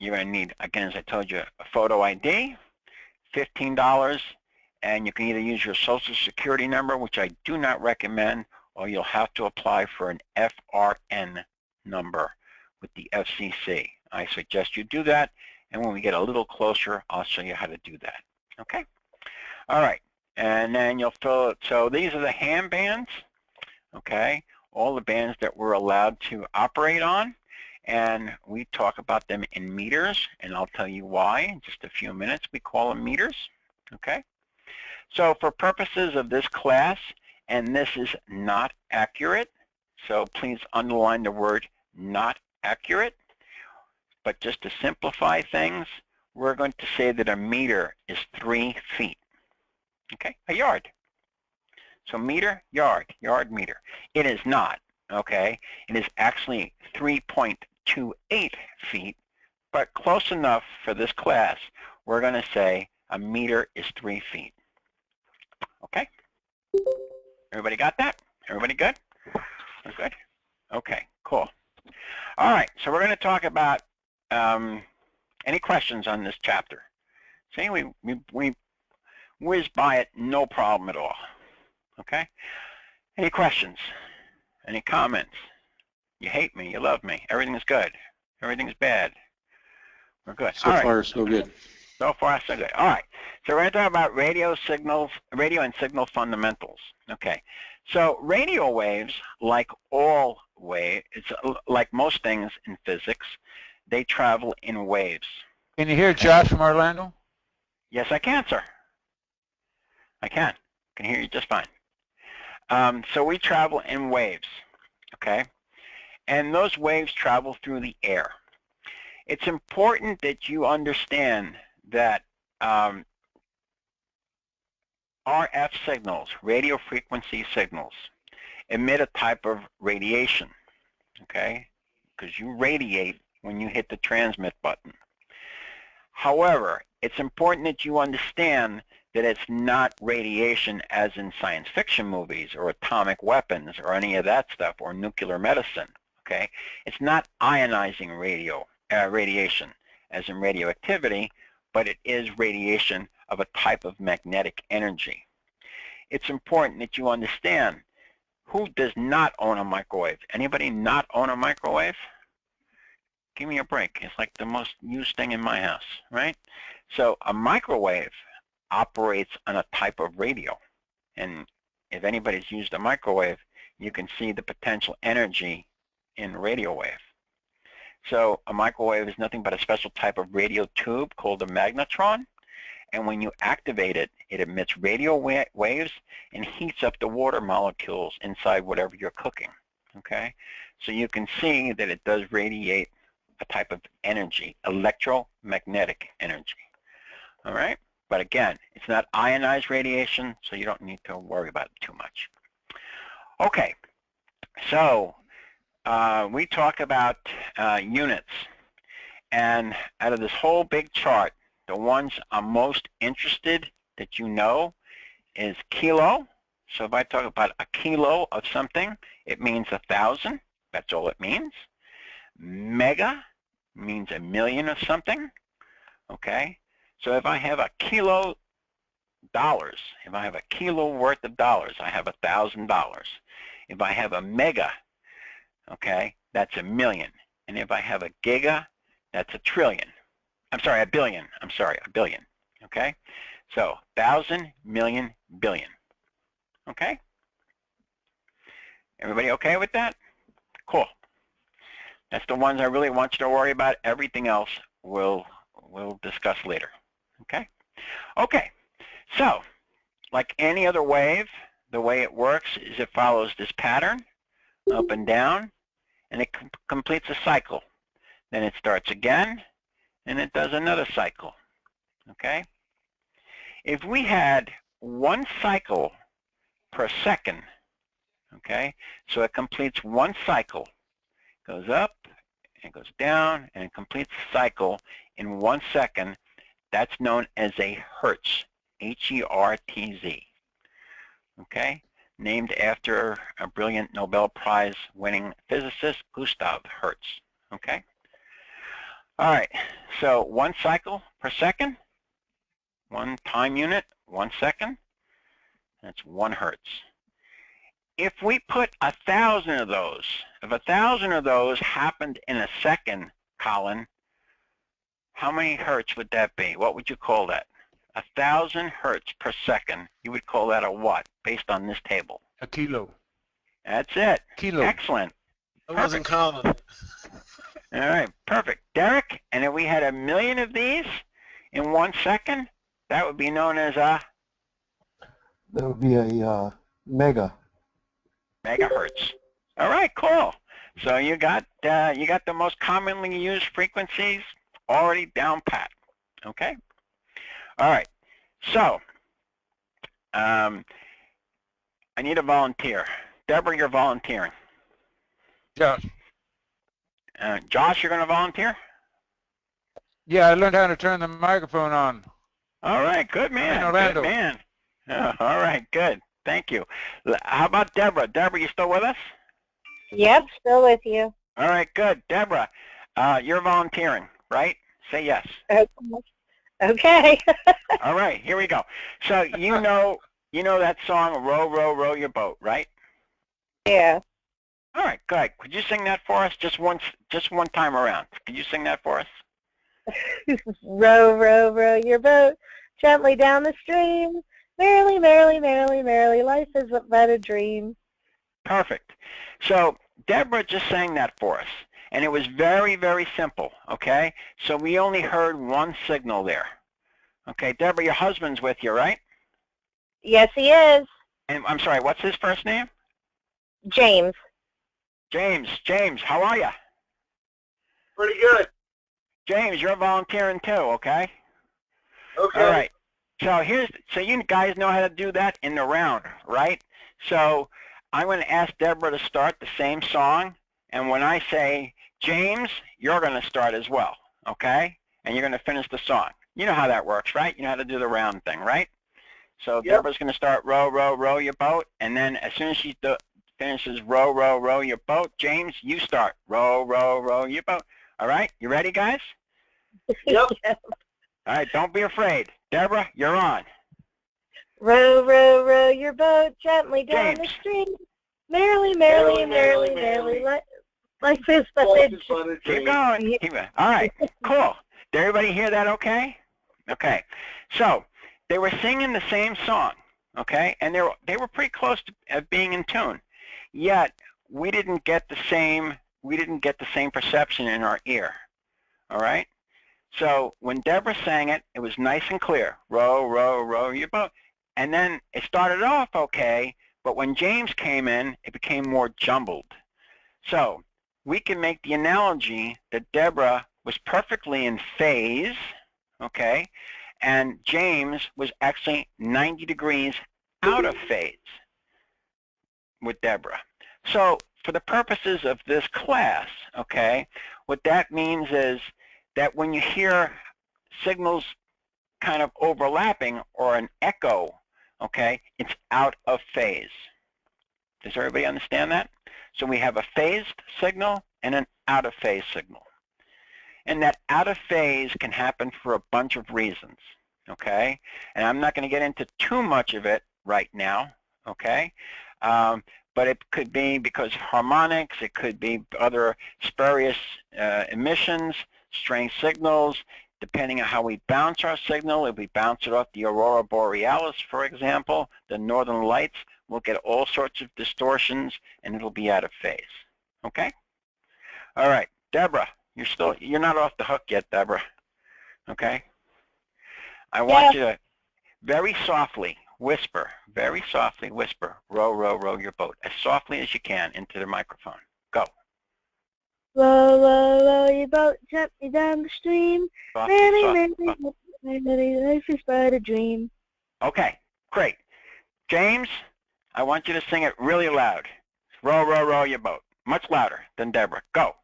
you're going to need, again, as I told you, a photo ID, $15, and you can either use your Social Security number, which I do not recommend, or you'll have to apply for an FRN number with the FCC. I suggest you do that, and when we get a little closer, I'll show you how to do that, okay? All right, and then you'll fill it. So these are the ham bands, okay? All the bands that we're allowed to operate on, and we talk about them in meters, and I'll tell you why in just a few minutes. We call them meters, okay? So for purposes of this class, and this is not accurate, so please underline the word not accurate, but just to simplify things, we're going to say that a meter is 3 feet, okay? A yard. So meter, yard, yard, meter. It is not, okay? It is actually 3.28 feet, but close enough for this class. We're going to say a meter is 3 feet, okay? Everybody got that? Everybody good? We're good? Okay, cool. All right, so we're going to talk about any questions on this chapter. See, we whiz by it, no problem at all. Okay? Any questions? Any comments? You hate me, you love me. Everything's good. Everything's bad. We're good. So far, so good. So far, so good. All right. So we're going to talk about radio and signal fundamentals. Okay. So radio waves, like all waves, it's like most things in physics, they travel in waves. Can you hear Josh from Orlando? Yes, I can, sir. I can. I can hear you just fine. So we travel in waves, okay? And those waves travel through the air. It's important that you understand that RF signals, radio frequency signals, emit a type of radiation, okay? Because you radiate when you hit the transmit button. However, it's important that you understand that it's not radiation as in science fiction movies or atomic weapons or any of that stuff or nuclear medicine, okay? It's not ionizing radiation as in radioactivity, but it is radiation of a type of magnetic energy. It's important that you understand who does not own a microwave. Anybody not own a microwave? Give me a break. It's like the most used thing in my house, right? So a microwave operates on a type of radio. And if anybody's used a microwave, you can see the potential energy in radio wave. So a microwave is nothing but a special type of radio tube called a magnetron. And when you activate it, it emits radio waves and heats up the water molecules inside whatever you're cooking, okay? So you can see that it does radiate a type of energy, electromagnetic energy, all right? But again, it's not ionized radiation, so you don't need to worry about it too much. Okay, so we talk about units. And out of this whole big chart, the ones I'm most interested that you know is kilo. So if I talk about a kilo of something, it means 1,000. That's all it means. Mega means 1,000,000 of something. Okay? So if I have a kilo dollars, if I have a kilo worth of dollars, I have $1,000. If I have a mega, okay, that's 1,000,000. And if I have a giga, that's 1 trillion. I'm sorry, 1 billion. I'm sorry, 1 billion. okay? So 1,000, million, billion, okay? Everybody okay with that? Cool. That's the ones I really want you to worry about. Everything else we'll discuss later, okay? Okay, so like any other wave, the way it works is it follows this pattern, up and down, and it completes a cycle. Then it starts again, and it does another cycle, okay? If we had one cycle per second, okay, so it completes one cycle, goes up, and goes down, and it completes the cycle in 1 second, that's known as a Hertz, H-E-R-T-Z, okay? Named after a brilliant Nobel Prize winning physicist, Gustav Hertz, okay? All right, so 1 cycle per second, 1 time unit, 1 second, that's 1 Hertz. If we put 1,000 of those, if 1,000 of those happened in a second, Colin, how many Hertz would that be? What would you call that? 1,000 Hertz per second. You would call that a what, based on this table? A kilo. That's it. Kilo. Excellent. I wasn't Colin. All right, perfect. Derek, and if we had 1,000,000 of these in 1 second, that would be known as a? That would be a mega. Megahertz. All right, cool. So you got the most commonly used frequencies already down pat. Okay. All right. So I need a volunteer. Deborah, you're volunteering. Josh. Josh, you're going to volunteer? Yeah, I learned how to turn the microphone on. All right, good man. I'm in Orlando. Good man. Oh, all right, good. Thank you. How about Deborah? Deborah, you still with us? Yep, still with you. All right, good. Deborah, you're volunteering, right? Say yes. Okay. All right, here we go. So you know that song, Row, Row, Row Your Boat, right? Yeah. All right, good. Could you sing that for us just one time around? Could you sing that for us? Row, row, row your boat gently down the stream. Merrily, merrily, merrily, merrily, life is but a dream. Perfect. So Deborah just sang that for us, and it was very, very simple, okay? So we only heard one signal there. Okay, Deborah, your husband's with you, right? Yes, he is. And I'm sorry, what's his first name? James. James, how are you? Pretty good. James, you're volunteering too, okay? Okay. All right. So you guys know how to do that in the round, right? So I'm going to ask Deborah to start the same song, and when I say James, you're going to start as well, okay? And you're going to finish the song. You know how that works, right? You know how to do the round thing, right? So Yep. Deborah's going to start row, row, row your boat, and then as soon as she finishes row, row, row your boat, James, you start row, row, row your boat. All right? You ready, guys? Yep. All right, don't be afraid. Deborah, you're on. Row, row, row your boat gently down James. the stream. Merrily, merrily, merrily, merrily, life is but a dream. Keep going. All right, cool. Did everybody hear that okay? Okay. So they were singing the same song, okay? And they were pretty close to being in tune. Yet we didn't get the same perception in our ear. All right? So when Deborah sang it, it was nice and clear. Row, row, row your boat. And then it started off okay, but when James came in, it became more jumbled. So we can make the analogy that Deborah was perfectly in phase, okay, and James was actually 90 degrees out of phase with Deborah. So for the purposes of this class, okay, what that means is that when you hear signals kind of overlapping or an echo, okay, it's out of phase. Does everybody understand that? So we have a phased signal and an out of phase signal. And that out of phase can happen for a bunch of reasons, okay? And I'm not going to get into too much of it right now, okay? But it could be because of harmonics, it could be other spurious emissions, strange signals, depending on how we bounce our signal, if we bounce it off the aurora borealis, for example, the northern lights, we'll get all sorts of distortions, and it'll be out of phase. Okay? All right, Deborah, you're not off the hook yet, Deborah. Okay? I want you to very softly whisper, row, row, row your boat, as softly as you can into the microphone. Go. Row, row, row your boat gently down the stream. Merrily, merrily, life is but a dream. Okay, great. James, I want you to sing it really loud. Row, row, row your boat. Much louder than Deborah. Go.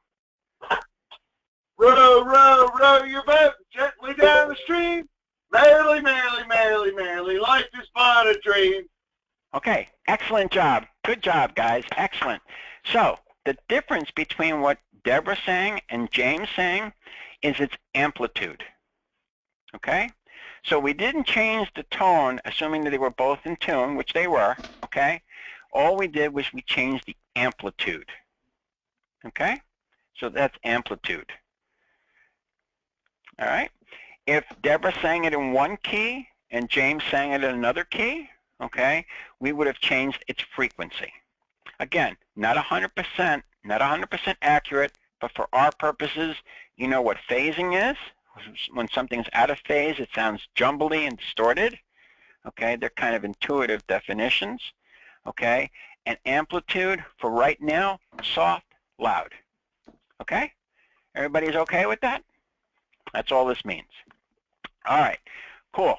Row, row, row your boat gently down the stream. Merrily, merrily, merrily, merrily, life is but a dream. Okay, excellent job. Good job, guys. Excellent. So the difference between what Deborah sang and James sang is its amplitude. Okay? So we didn't change the tone, assuming that they were both in tune, which they were. Okay? All we did was we changed the amplitude. Okay? So that's amplitude. All right? If Deborah sang it in one key and James sang it in another key, okay, we would have changed its frequency. Again, not 100%, not 100% accurate, but for our purposes, you know what phasing is. When something's out of phase, it sounds jumbly and distorted. Okay, they're kind of intuitive definitions. Okay, and amplitude for right now, soft, loud. Okay, everybody's okay with that? That's all this means. All right, cool.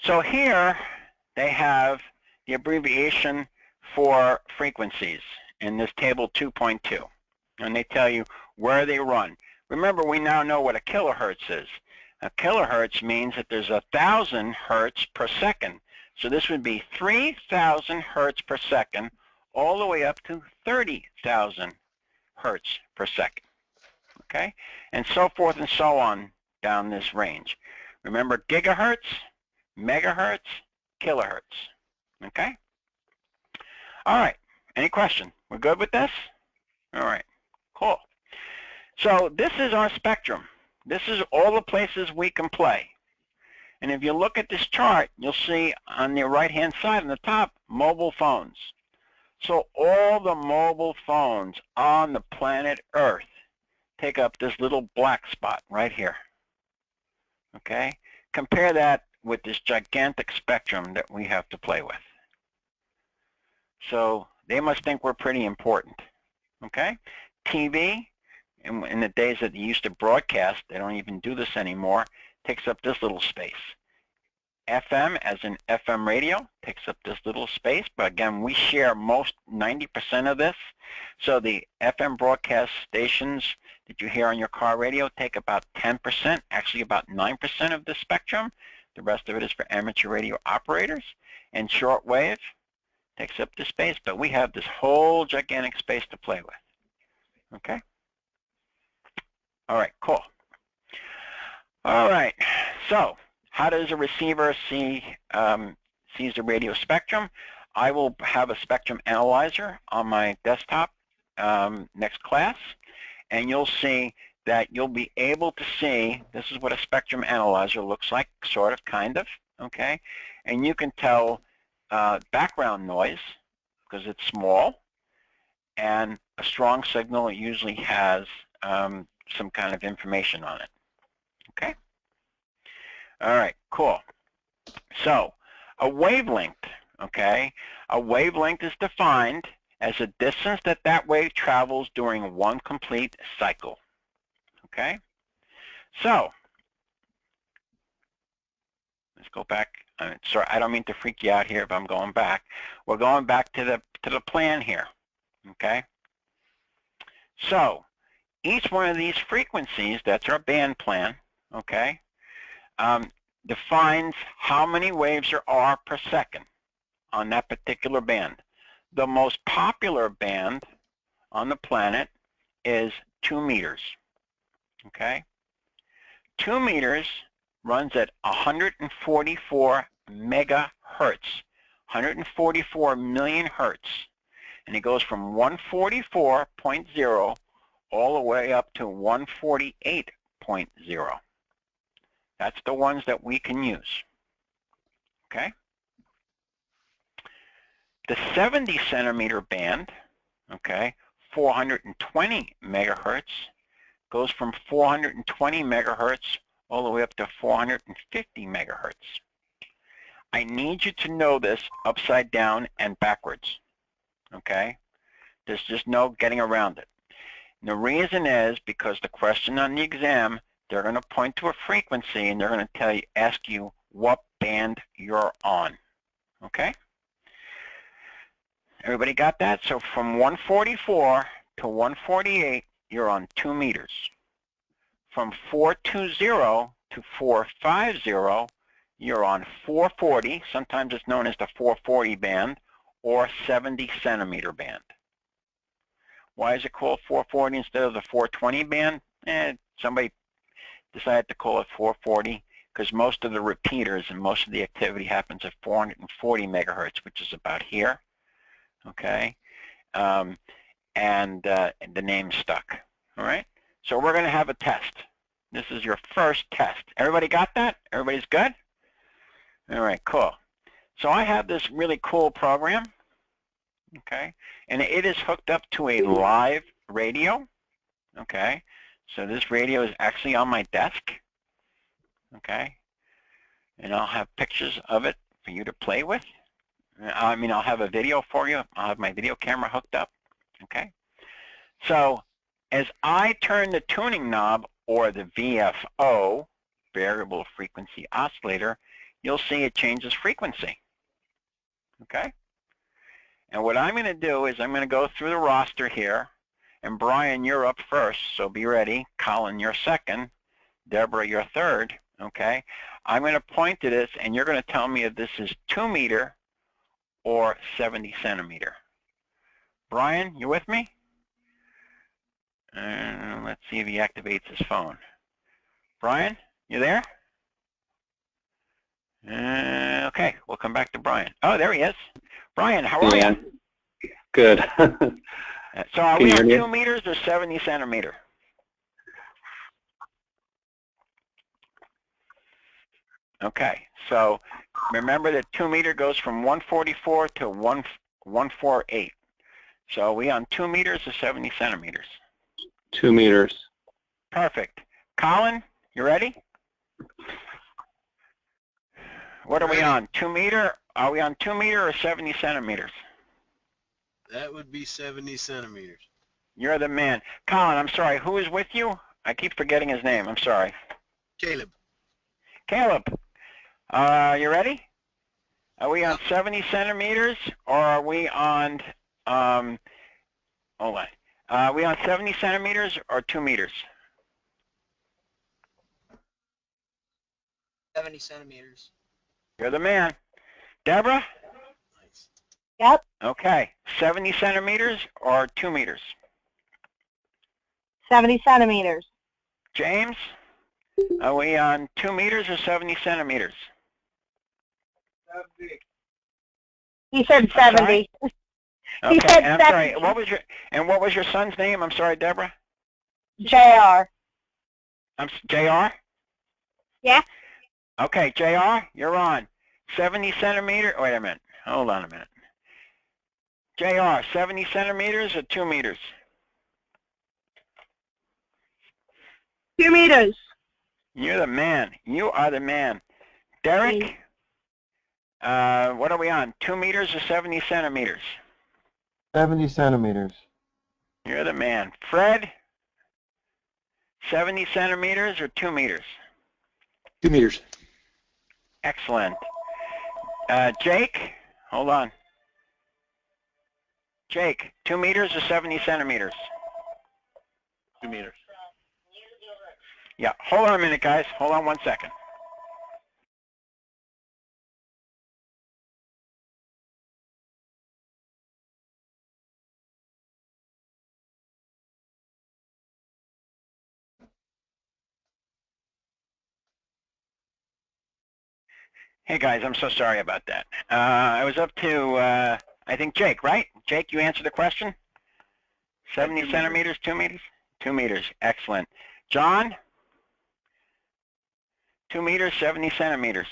So here they have the abbreviation for frequencies in this table 2.2, and they tell you where they run. Remember, we now know what a kilohertz is. A kilohertz means that there's 1,000 hertz per second. So this would be 3,000 hertz per second all the way up to 30,000 hertz per second. Okay? And so forth and so on down this range. Remember gigahertz, megahertz, kilohertz. Okay? All right. Any question? We're good with this? All right. Cool. So this is our spectrum. This is all the places we can play. And if you look at this chart, you'll see on the right-hand side on the top, mobile phones. So all the mobile phones on the planet Earth take up this little black spot right here. Okay? Compare that with this gigantic spectrum that we have to play with. So they must think we're pretty important. Okay? TV, in the days that they used to broadcast, they don't even do this anymore, takes up this little space. FM, as in FM radio, takes up this little space, but again, we share most 90% of this. So the FM broadcast stations that you hear on your car radio take about 10%, actually about 9% of the spectrum. The rest of it is for amateur radio operators. And shortwave takes up the space, but we have this whole gigantic space to play with. Okay? All right, cool. All right, so how does a receiver sees the radio spectrum? I will have a spectrum analyzer on my desktop next class, and you'll see that you'll be able to see, this is what a spectrum analyzer looks like, sort of, kind of, okay? And you can tell background noise, because it's small, and a strong signal usually has some kind of information on it, okay? All right, cool. So a wavelength, okay? A wavelength is defined as a distance that that wave travels during one complete cycle, okay? So let's go back. Sorry, I don't mean to freak you out here, but I'm going back. We're going back to the plan here, okay? So each one of these frequencies, that's our band plan, okay, defines how many waves there are per second on that particular band. The most popular band on the planet is 2 meters, okay? 2 meters runs at 144 megahertz, 144 million hertz, and it goes from 144.0 all the way up to 148.0, That's the ones that we can use. Okay? The 70 centimeter band, okay, 420 megahertz, goes from 420 megahertz all the way up to 450 megahertz. I need you to know this upside down and backwards, okay? There's just no getting around it. And the reason is because the question on the exam, they're going to point to a frequency and they're going to ask you what band you're on, okay? Everybody got that? So from 144 to 148, you're on 2 meters. From 420 to 450, you're on 440, sometimes it's known as the 440 band, or 70 centimeter band. Why is it called 440 instead of the 420 band? Somebody decided to call it 440 because most of the repeaters and most of the activity happens at 440 megahertz, which is about here. Okay, and the name stuck. All right, so we're going to have a test. This is your first test. Everybody got that? Everybody's good? All right, cool. So I have this really cool program, okay, and it is hooked up to a live radio, okay. So this radio is actually on my desk, okay, and I'll have pictures of it for you to play with. I'll have a video for you. I'll have my video camera hooked up, okay? So as I turn the tuning knob, or the VFO, variable frequency oscillator, you'll see it changes frequency, okay? And what I'm going to do is I'm going to go through the roster here, and Brian, you're up first, so be ready. Colin, you're second. Deborah, you're third, okay? I'm going to point to this, and you're going to tell me if this is 2 meter or 70 centimeter. Brian, you with me? Let's see if he activates his phone. Brian, you there? Okay, we'll come back to Brian. Oh, there he is. Brian, how are you? Good. So are we on 2 meters or 70 centimeter? Okay, so remember that 2 meter goes from 144 to 148. So are we on 2 meters or 70 centimeters? 2 meters. Perfect. Colin, you ready? What are we on? 2 meter? Are we on 2 meter or 70 centimeters? That would be 70 centimeters. You're the man. Colin, I'm sorry. Who is with you? I keep forgetting his name. I'm sorry. Caleb. Caleb, you ready? Are we on 70 centimeters or are we on, hold on. Are we on 70 centimeters or 2 meters? 70 centimeters. You're the man. Deborah? Nice. Yep. Okay. 70 centimeters or 2 meters? 70 centimeters. James? Are we on 2 meters or 70 centimeters? 70. He said 70. He Okay, said and I'm 70. sorry, what was your son's name? I'm sorry, Deborah? JR. JR? Yeah. Okay, JR, you're on. 70 centimeter, wait a minute, hold on a minute. JR, 70 centimeters or 2 meters? 2 meters. You're the man. You are the man. Derek, what are we on? 2 meters or 70 centimeters? 70 centimeters. You're the man. Fred, 70 centimeters or 2 meters? 2 meters. Excellent. Jake, hold on. Jake, 2 meters or 70 centimeters? 2 meters. Yeah, hold on a minute, guys. Hold on 1 second. Hey, guys, I'm so sorry about that. I was up to, I think, Jake, right? Jake, you answered the question? 70 centimeters, 2 meters? 2 meters. Excellent. John? 2 meters, 70 centimeters.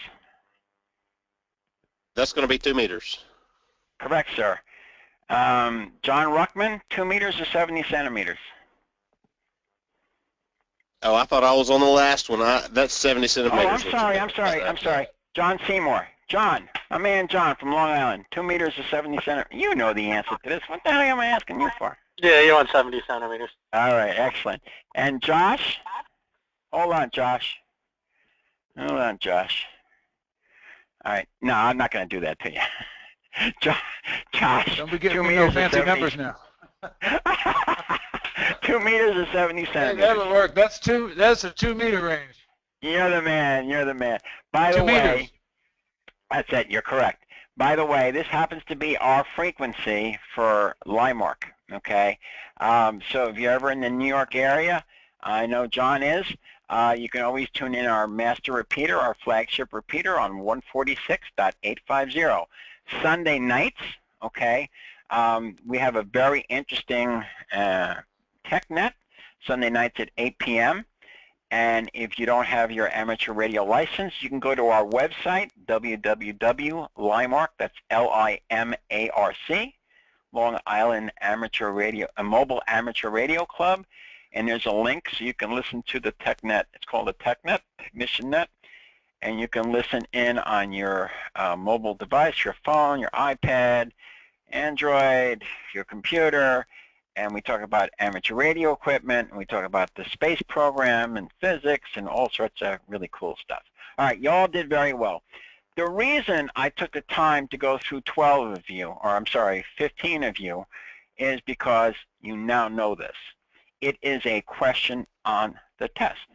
That's going to be 2 meters. Correct, sir. John Ruckman, 2 meters or 70 centimeters? Oh, I thought I was on the last one. That's 70 Oh, centimeters. I'm sorry. John Seymour. John, my man John from Long Island, 2 meters or 70 centimeters. You know the answer to this. What the hell am I asking you for? Yeah, you're on 70 centimeters. All right, excellent. And Josh? Hold on, Josh. All right. No, I'm not going to do that to you. Josh. Don't be giving me no fancy numbers now. 2 meters or 70 centimeters. Hey, that'll work. That's a 2 meter range. You're the man. By the way, that's it. You're correct. By the way, this happens to be our frequency for Limark. Okay. So if you're ever in the New York area, I know John is. You can always tune in our master repeater, our flagship repeater on 146.850. Sunday nights, okay, we have a very interesting TechNet, Sunday nights at 8 p.m. And if you don't have your amateur radio license, you can go to our website, www.limark, that's Limarc, Long Island Amateur Radio, a Mobile Amateur Radio Club. And there's a link so you can listen to the TechNet. It's called the TechNet, Technician Net. And you can listen in on your mobile device, your phone, your iPad, Android, your computer. And we talk about amateur radio equipment, and we talk about the space program and physics and all sorts of really cool stuff. All right, y'all did very well. The reason I took the time to go through 12 of you, or I'm sorry, 15 of you, is because you now know this. It is a question on the test.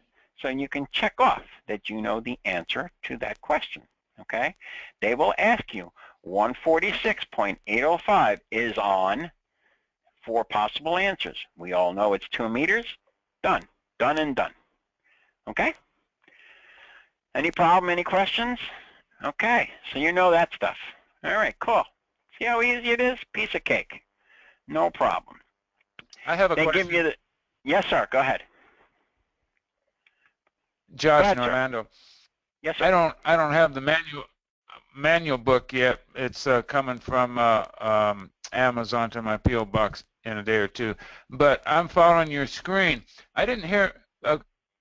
So you can check off that you know the answer to that question, okay? They will ask you, 146.805 is on 4 possible answers. We all know it's 2 meters. Done. Done and done. Okay? Any problem, any questions? Okay, so you know that stuff. All right, cool. See how easy it is? Piece of cake. No problem. I have a question. Give you the... Yes, sir. Go ahead. Josh in Orlando. Yes, sir. I don't have the manual book yet. It's coming from Amazon to my P.O. box in a day or two. But I'm following your screen. I didn't hear,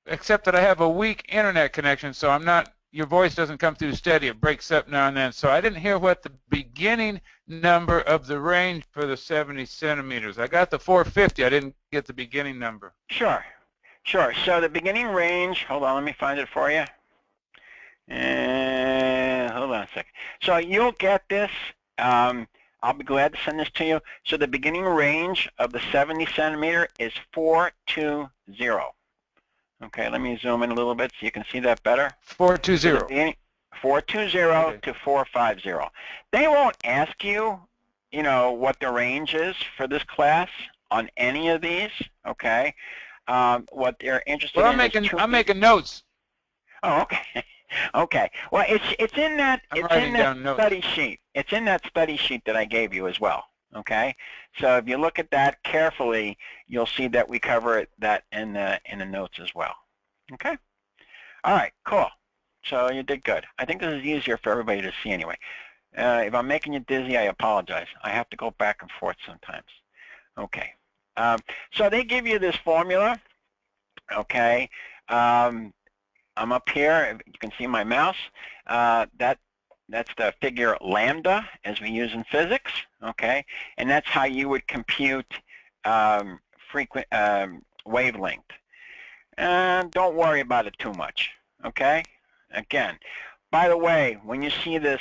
except that I have a weak internet connection, so I'm not. Your voice doesn't come through steady. It breaks up now and then. So I didn't hear what the beginning number of the range for the 70 centimeters. I got the 450. I didn't get the beginning number. Sure. So the beginning range, hold on, let me find it for you. Hold on a second. So you'll get this. I'll be glad to send this to you. So the beginning range of the 70 centimeter is 420. Okay, let me zoom in a little bit so you can see that better. 420. 420 to 450. They won't ask you, what the range is for this class on any of these, okay? What they're interested in I'm making notes. Oh, okay. Okay. Well, it's in that study sheet. It's in that study sheet that I gave you as well. Okay. So if you look at that carefully, you'll see that we cover that in the notes as well. Okay. All right. Cool. So you did good. I think this is easier for everybody to see anyway. If I'm making you dizzy, I apologize. I have to go back and forth sometimes. Okay. So they give you this formula. Okay. I'm up here. You can see my mouse. That's the figure lambda, as we use in physics, okay? And that's how you would compute wavelength. Don't worry about it too much, okay? Again, by the way, when you see this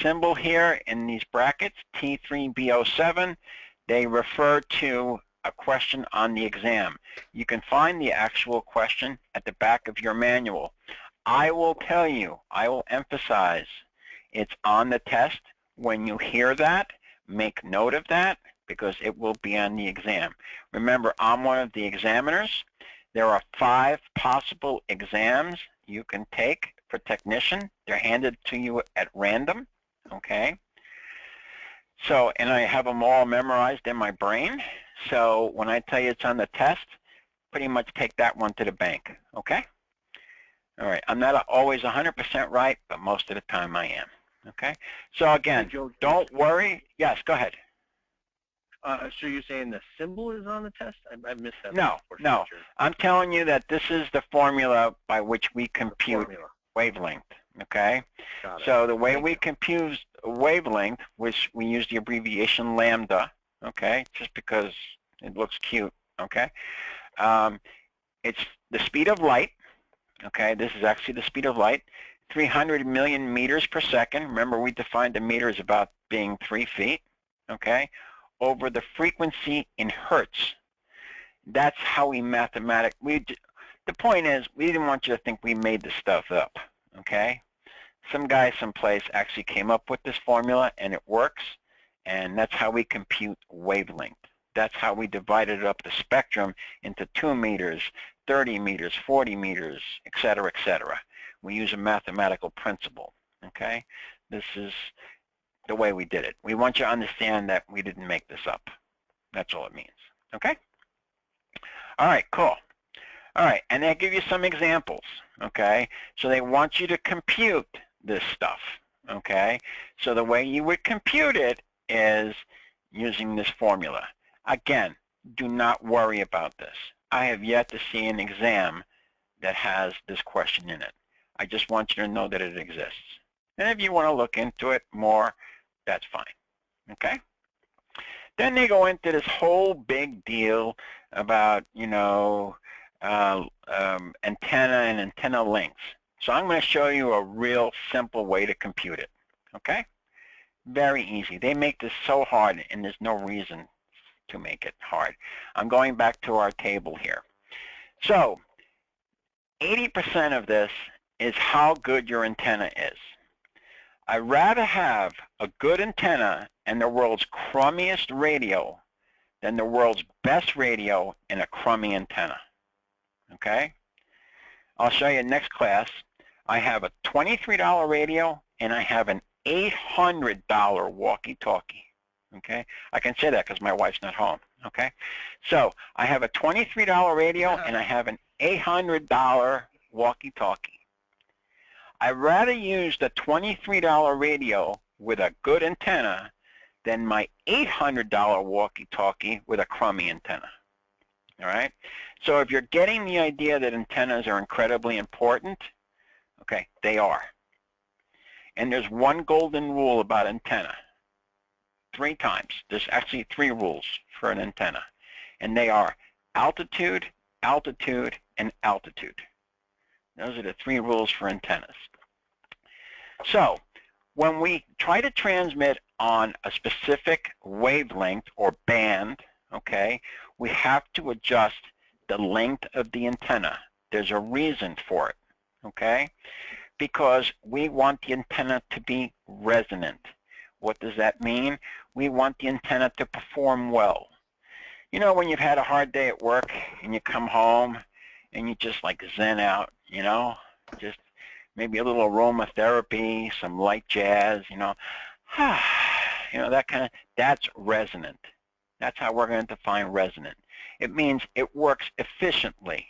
symbol here in these brackets, T3B07, they refer to a question on the exam. You can find the actual question at the back of your manual. I will tell you, I will emphasize, it's on the test. When you hear that, make note of that because it will be on the exam. Remember, I'm one of the examiners. There are 5 possible exams you can take for technician. They're handed to you at random, okay? So, and I have them all memorized in my brain. So when I tell you it's on the test, pretty much take that one to the bank, okay? All right, I'm not always 100% right, but most of the time I am. Okay, so again, Hey, Joe, don't worry. Yes, go ahead. So you're saying the symbol is on the test? I missed that. No, no. I'm telling you that this is the formula by which we compute wavelength. Okay, so the way we compute wavelength, which we use the abbreviation lambda. Okay, just because it looks cute. Okay, it's the speed of light. Okay, this is actually the speed of light, 300 million meters per second. Remember, we defined the meter as about being 3 feet, okay, over the frequency in Hertz. That's how we mathematically, the point is, we didn't want you to think we made this stuff up, okay? Some guy someplace actually came up with this formula, and it works, and that's how we compute wavelength. That's how we divided up the spectrum into 2 meters, 30 meters, 40 meters, et cetera, We use a mathematical principle, okay? This is the way we did it. We want you to understand that we didn't make this up. That's all it means, okay? All right, cool. All right, and they give you some examples, okay? So they want you to compute this stuff, okay? So the way you would compute it is using this formula. Again, do not worry about this. I have yet to see an exam that has this question in it. I just want you to know that it exists. And if you want to look into it more, that's fine, okay? Then they go into this whole big deal about, you know, antenna and antenna lengths. So I'm going to show you a real simple way to compute it, okay? Very easy. They make this so hard, and there's no reason to make it hard. I'm going back to our table here. So 80% of this is how good your antenna is. I'd rather have a good antenna and the world's crummiest radio than the world's best radio and a crummy antenna. Okay? I'll show you next class. I have a $23 radio and I have an $800 walkie-talkie. Okay? I can say that because my wife's not home. Okay? So I have a $23 radio and I have an $800 walkie-talkie. I'd rather use the $23 radio with a good antenna than my $800 walkie-talkie with a crummy antenna. All right? So if you're getting the idea that antennas are incredibly important, okay, they are. And there's one golden rule about antenna. 3 times. There's actually 3 rules for an antenna. And they are altitude, altitude, and altitude. Those are the 3 rules for antennas. So when we try to transmit on a specific wavelength or band, okay, we have to adjust the length of the antenna. There's a reason for it, okay? Because we want the antenna to be resonant. What does that mean? We want the antenna to perform well. You know, when you've had a hard day at work and you come home and you just like zen out, you know, just maybe a little aromatherapy, some light jazz, you know, that kind of, that's resonant. That's how we're going to define resonant. It means it works efficiently.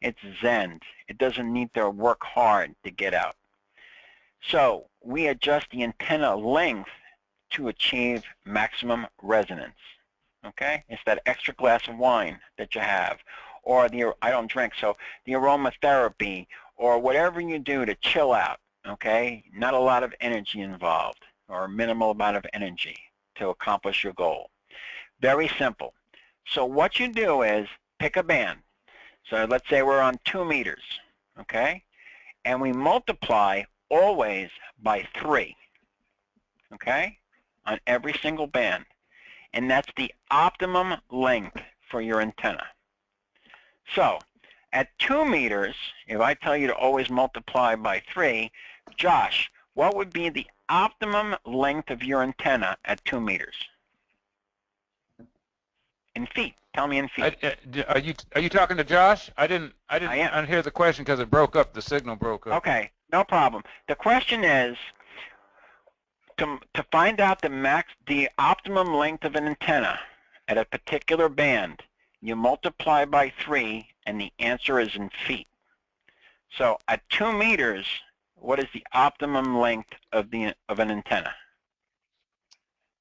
It's zen. It doesn't need to work hard to get out. So we adjust the antenna length to achieve maximum resonance. Okay? It's that extra glass of wine that you have, or I don't drink, so the aromatherapy, or whatever you do to chill out. Okay? Not a lot of energy involved, or a minimal amount of energy to accomplish your goal. Very simple. So what you do is pick a band. So let's say we're on 2 meters, okay? And we multiply always by 3, okay, on every single band. And that's the optimum length for your antenna. So at 2 meters, if I tell you to always multiply by 3, Josh, what would be the optimum length of your antenna at 2 meters? In feet. Tell me in feet. Are you talking to Josh? I didn't hear the question because it broke up. The signal broke up. Okay, no problem. The question is to find out the optimum length of an antenna at a particular band. You multiply by 3, and the answer is in feet. So at 2 meters, what is the optimum length of an antenna?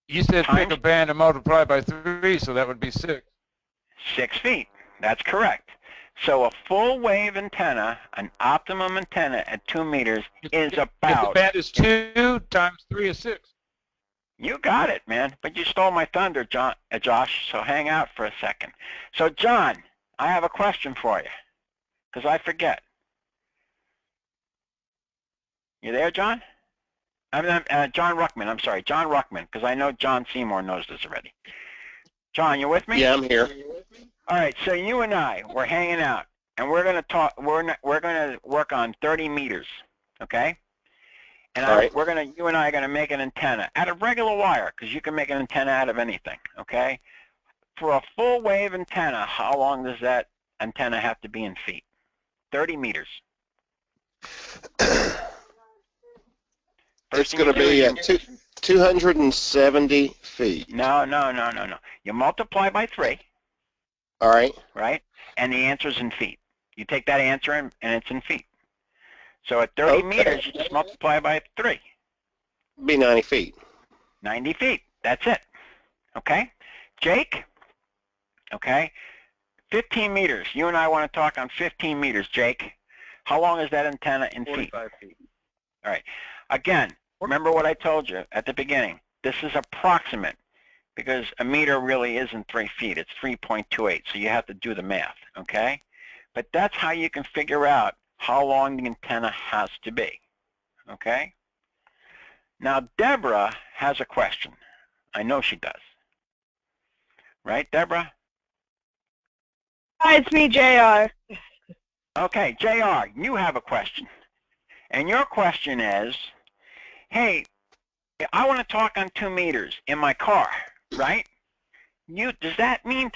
You said Times pick a band and multiply by 3, so that would be 6. 6 feet. That's correct. So a full wave antenna, an optimum antenna at 2 meters is If about... the band is 2 times 3 is 6. You got it, man. But you stole my thunder, Josh, so hang out for a second. So, John, I have a question for you, because I forget. You there, John? John Ruckman, I'm sorry, John Ruckman, because I know John Seymour knows this already. John, you with me? Yeah, I'm here. All right, so you and I, we're hanging out, and we're going to talk. We're going to work on 30 meters, okay? And you and I are going to make an antenna out of regular wire, because you can make an antenna out of anything, okay? For a full wave antenna, how long does that antenna have to be in feet? 30 meters. It's going to be 270 feet. No. You multiply by 3. All right. Right? And the answer's in feet. You take that answer and it's in feet. So at 30 meters, you just multiply by 3. Be 90 feet. 90 feet. That's it. Okay? Jake? Okay? 15 meters. You and I want to talk on 15 meters, Jake. How long is that antenna in feet? 45 feet. All right. Again, remember what I told you at the beginning. This is approximate because a meter really isn't 3 feet. It's 3.28, so you have to do the math, okay? But that's how you can figure out how long the antenna has to be, okay? Now, Deborah has a question. I know she does. Right, Deborah? Hi, it's me, JR. Okay, JR, you have a question. And your question is, hey, I want to talk on 2 meters in my car, right? Does that mean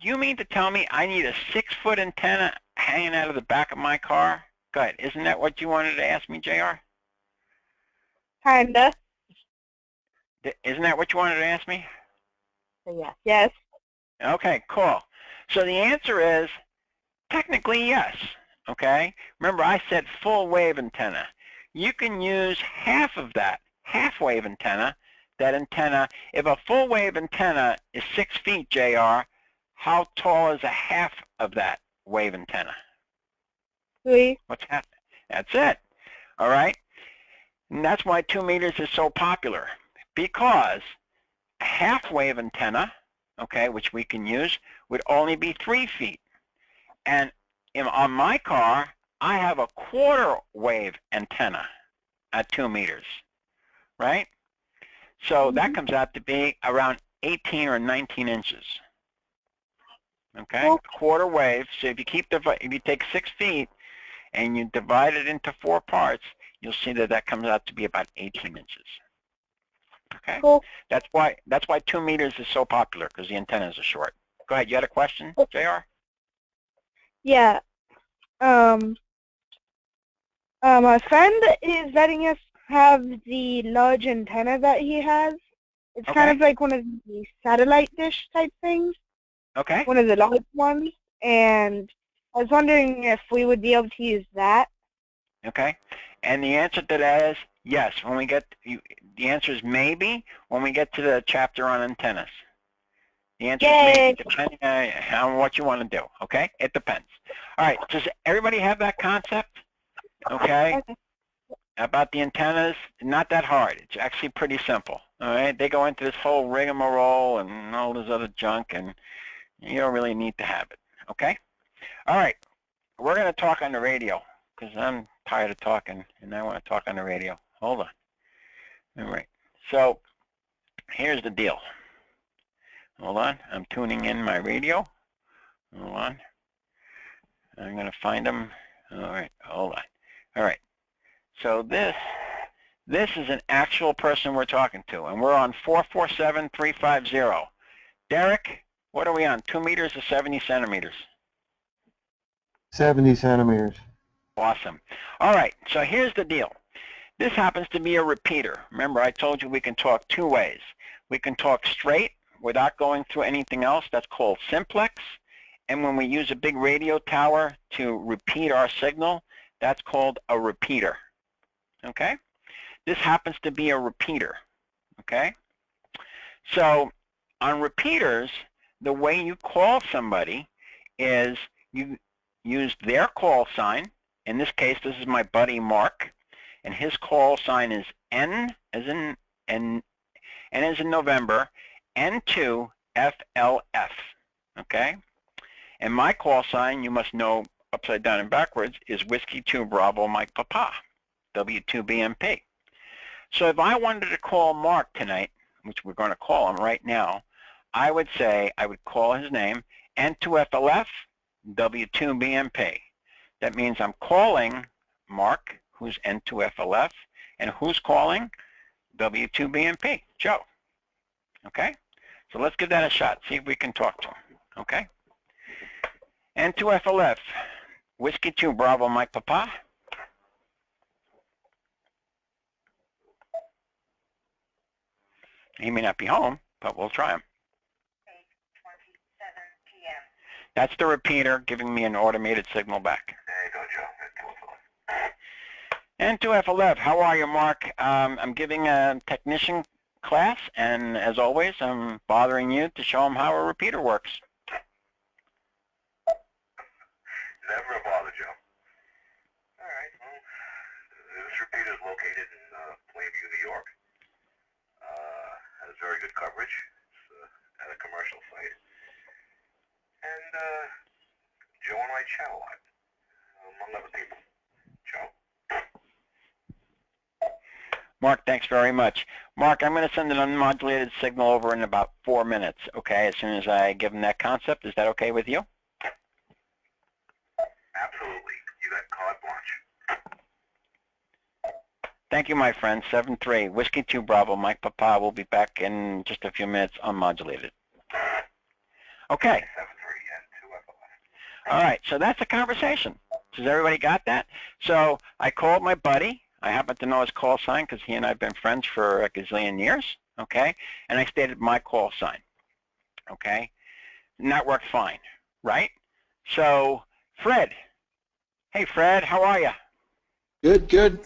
you mean to tell me I need a 6-foot antenna hanging out of the back of my car? Go ahead. Isn't that what you wanted to ask me, JR? Kinda. Isn't that what you wanted to ask me? Yeah. Yes. Okay, cool. So the answer is technically yes, okay? Remember, I said full wave antenna. You can use half of that, half wave antenna. That antenna, if a full wave antenna is 6 feet, JR, how tall is a half of that wave antenna? 3. What's half? That's it. All right? And that's why 2 meters is so popular, because a half wave antenna, okay, which we can use, would only be 3 feet. And on my car, I have a quarter wave antenna at 2 meters, right? So that comes out to be around 18 or 19 inches. Okay, quarter wave. So if you take 6 feet and you divide it into 4 parts, you'll see that comes out to be about 18 inches. Okay, cool. That's why 2 meters is so popular, because the antennas are short. Go ahead. You had a question, JR? Yeah. My friend is letting us have the large antenna that he has. It's kind of like one of the satellite dish type things. Okay. One of the large ones. And I was wondering if we would be able to use that. Okay. And the answer to that is yes. The answer is maybe when we get to the chapter on antennas. The answer is maybe, depending on what you want to do. Okay? It depends. All right. Does everybody have that concept? Okay. About the antennas, not that hard. It's actually pretty simple. All right, they go into this whole rigmarole and all this other junk, and you don't really need to have it. Okay. All right, we're going to talk on the radio because I'm tired of talking and I want to talk on the radio. Hold on. All right. So here's the deal. Hold on. I'm tuning in my radio. Hold on. I'm going to find them. All right. Hold on. All right. So this is an actual person we're talking to, and we're on 447-350. Derek, what are we on, 2 meters or 70 centimeters? 70 centimeters. Awesome. All right, so here's the deal. This happens to be a repeater. Remember, I told you we can talk 2 ways. We can talk straight without going through anything else. That's called simplex. And when we use a big radio tower to repeat our signal, That's called a repeater. Okay? This happens to be a repeater. Okay? So on repeaters, the way you call somebody is you use their call sign. In this case, this is my buddy Mark, and his call sign is N as in November, N2FLF. Okay? And my call sign, you must know upside down and backwards, is Whiskey 2 Bravo Mike Papa, W2BMP. So if I wanted to call Mark tonight, which we're going to call him right now, I would say, I would call his name N2FLF, W2BMP. That means I'm calling Mark, who's N2FLF, and who's calling? W2BMP, Joe. Okay? So let's give that a shot, see if we can talk to him. Okay? N2FLF, Whiskey 2 Bravo Mike Papa. He may not be home, but we'll try him. 8:27 p.m. That's the repeater giving me an automated signal back. There you go, Joe. N2FLF, how are you, Mark? I'm giving a technician class, and as always, I'm bothering you to show them how a repeater works. Never a bother, Joe. All right, well, this repeater is located in Plainview, New York. Has very good coverage. It's at a commercial site. And Joe and I chat a lot, among other people. Joe? Mark, thanks very much. Mark, I'm going to send an unmodulated signal over in about 4 minutes, okay, as soon as I give him that concept. Is that okay with you? Absolutely. You got carte blanche. Thank you, my friend. 7-3, Whiskey 2 Bravo, Mike Papa. Will be back in just a few minutes, unmodulated. Okay. 7-3 and 2FLF. All right, so that's a conversation. Does everybody got that? So I called my buddy. I happen to know his call sign because he and I have been friends for a gazillion years, okay? And I stated my call sign, okay? And that worked fine, right? So, Fred. Hey, Fred, how are you? Good, good.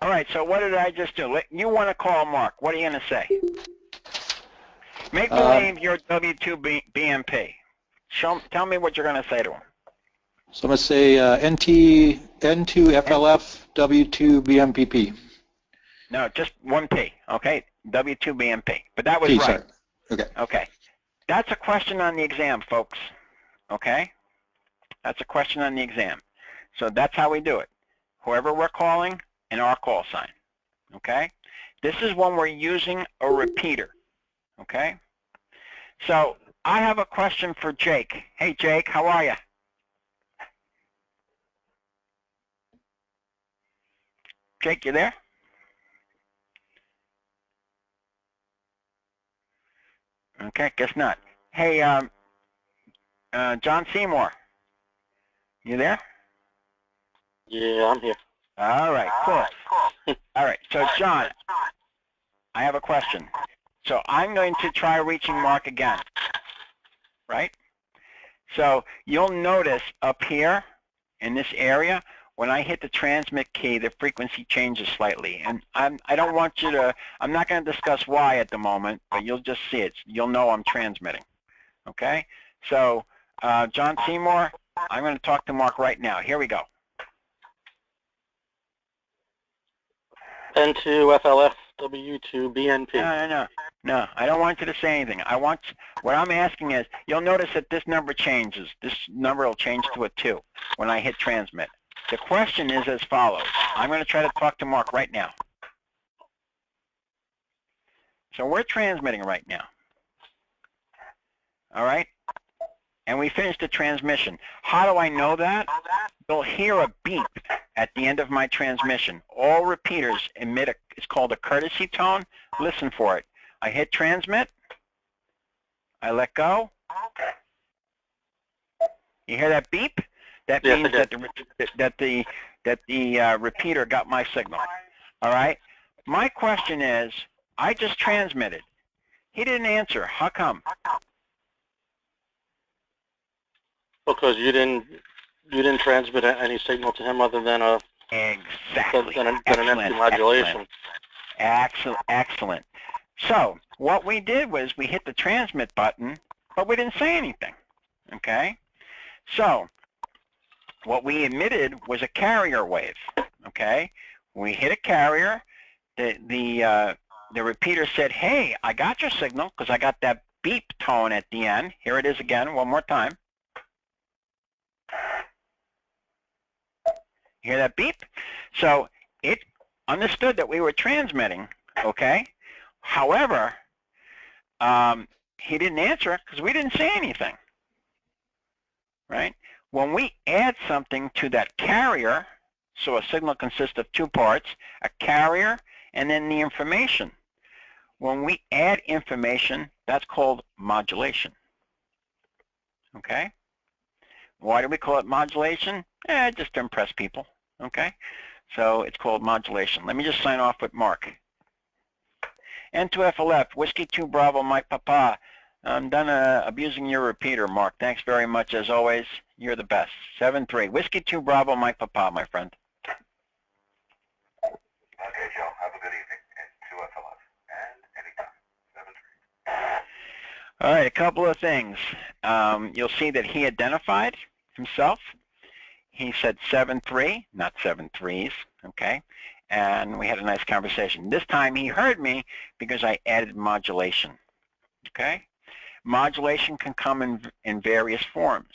All right, so what did I just do? You want to call Mark. What are you going to say? Make believe you're W2BMP. Tell me what you're going to say to him. So I'm going to say N2FLF W2BMPP. No, just one P, okay? W2BMP. But that was P, right. sorry. Okay. Okay. That's a question on the exam, folks, okay? That's a question on the exam. So that's how we do it. Whoever we're calling and our call sign, okay? This is when we're using a repeater, okay? So I have a question for Jake. Hey, Jake, how are you? Jake, you there? Okay, guess not. Hey, John Seymour, you there? Yeah, I'm here. All right, cool. All right, so John, I have a question. So I'm going to try reaching Mark again, right? So you'll notice up here in this area, when I hit the transmit key, the frequency changes slightly. And I don't want you to, I'm not going to discuss why at the moment, but you'll just see it. You'll know I'm transmitting, okay? So John Seymour, I'm going to talk to Mark right now. Here we go. N2FLF W2BNP. No, I don't want you to say anything. What I'm asking is, you'll notice that this number changes. This number will change to a 2 when I hit transmit. The question is as follows. I'm going to try to talk to Mark right now. So we're transmitting right now. All right? And we finished the transmission. How do I know that? You'll hear a beep at the end of my transmission. All repeaters emit it's called a courtesy tone. Listen for it. I hit transmit. I let go. You hear that beep? That means that the repeater got my signal. All right? My question is, I just transmitted. He didn't answer. How come? Because you didn't you didn't transmit any signal to him other than a exactly than an empty modulation. Excellent. So what we did was we hit the transmit button, but we didn't say anything. Okay. So what we emitted was a carrier wave. Okay. We hit a carrier. The repeater said, "Hey, I got your signal," because I got that beep tone at the end. Here it is again, one more time. Hear that beep? So it understood that we were transmitting, okay? However, he didn't answer because we didn't say anything, right? When we add something to that carrier, so a signal consists of two parts, a carrier and then the information. When we add information, that's called modulation, okay? Why do we call it modulation? Just to impress people, okay? So it's called modulation. Let me just sign off with Mark. N2FLF, Whiskey 2 Bravo, Mike Papa. I'm done abusing your repeater, Mark. Thanks very much, as always. You're the best. 7-3, Whiskey 2 Bravo, Mike Papa, my friend. Okay, Joe. Have a good evening. N2FLF. And anytime. 7-3. All right, a couple of things. You'll see that he identified himself. He said 7-3, not 7 3s, okay? And we had a nice conversation. This time he heard me because I added modulation, okay? Modulation can come in various forms.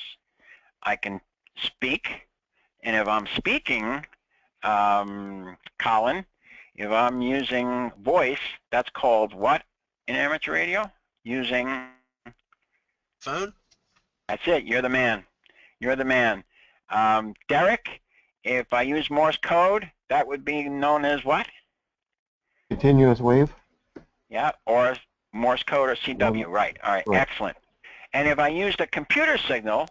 I can speak, and if I'm speaking, Colin, if I'm using voice, that's called what in amateur radio? Using phone? That's it. You're the man. You're the man. Derek, if I use Morse code, that would be known as what? Continuous wave. Yeah, or Morse code or CW. Right. All right. Excellent. And if I used a computer signal,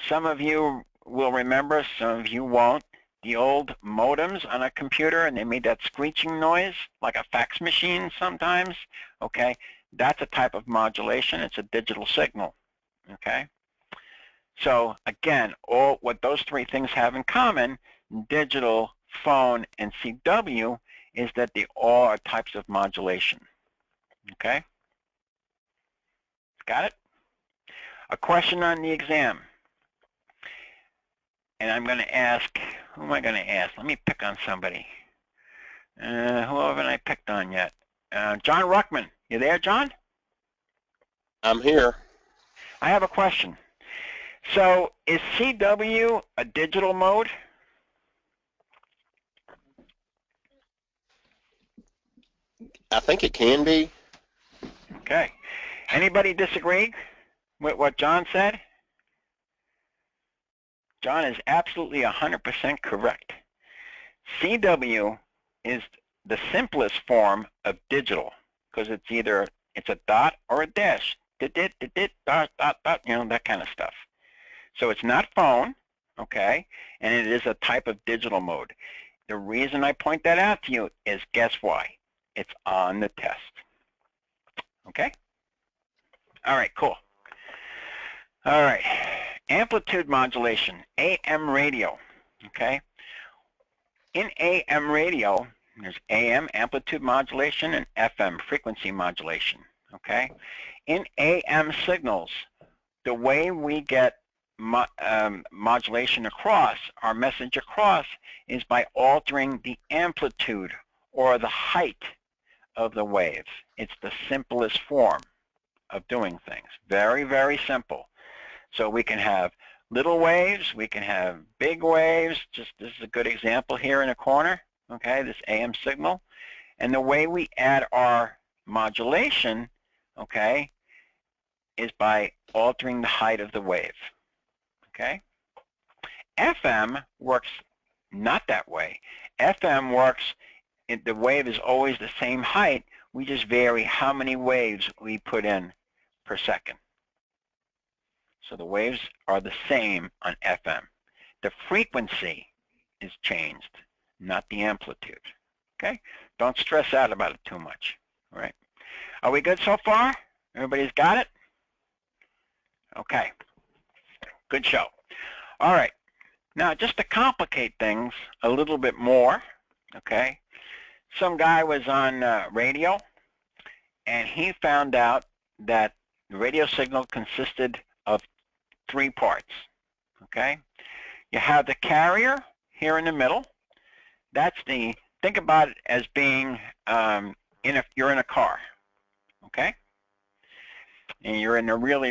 some of you will remember, some of you won't, the old modems on a computer, and they made that screeching noise like a fax machine sometimes. Okay. That's a type of modulation. It's a digital signal. Okay. So again, what those three things have in common, digital, phone, and CW, is that they all are types of modulation. Okay? Got it? A question on the exam. And I'm going to ask, who am I going to ask? Let me pick on somebody. Who haven't I picked on yet? John Ruckman. You there, John? I'm here. I have a question. So is CW a digital mode? I think it can be. Okay. Anybody disagree with what John said? John is absolutely 100% correct. CW is the simplest form of digital because it's a dot or a dash. Dot, dot, dot, you know, that kind of stuff. So it's not phone, okay, and it is a type of digital mode. The reason I point that out to you is guess why? It's on the test. Okay? All right, cool. All right, amplitude modulation, AM radio, okay? In AM radio, there's AM, amplitude modulation, and FM, frequency modulation, okay? In AM signals, the way we get modulation across, our message across, is by altering the amplitude or the height of the wave. It's the simplest form of doing things. Very, very simple. So we can have little waves, we can have big waves. This is a good example here in the corner, okay, this AM signal. And the way we add our modulation, okay, is by altering the height of the wave. Okay? FM works not that way. FM works, the wave is always the same height. We just vary how many waves we put in per second. So the waves are the same on FM. The frequency is changed, not the amplitude. Okay? Don't stress out about it too much. All right? Are we good so far? Everybody's got it? Okay. Good show. All right. Now, just to complicate things a little bit more, okay, some guy was on radio, and he found out that the radio signal consisted of 3 parts, okay? You have the carrier here in the middle. That's the, think about it as being, you're in a car, okay? And you're in a you're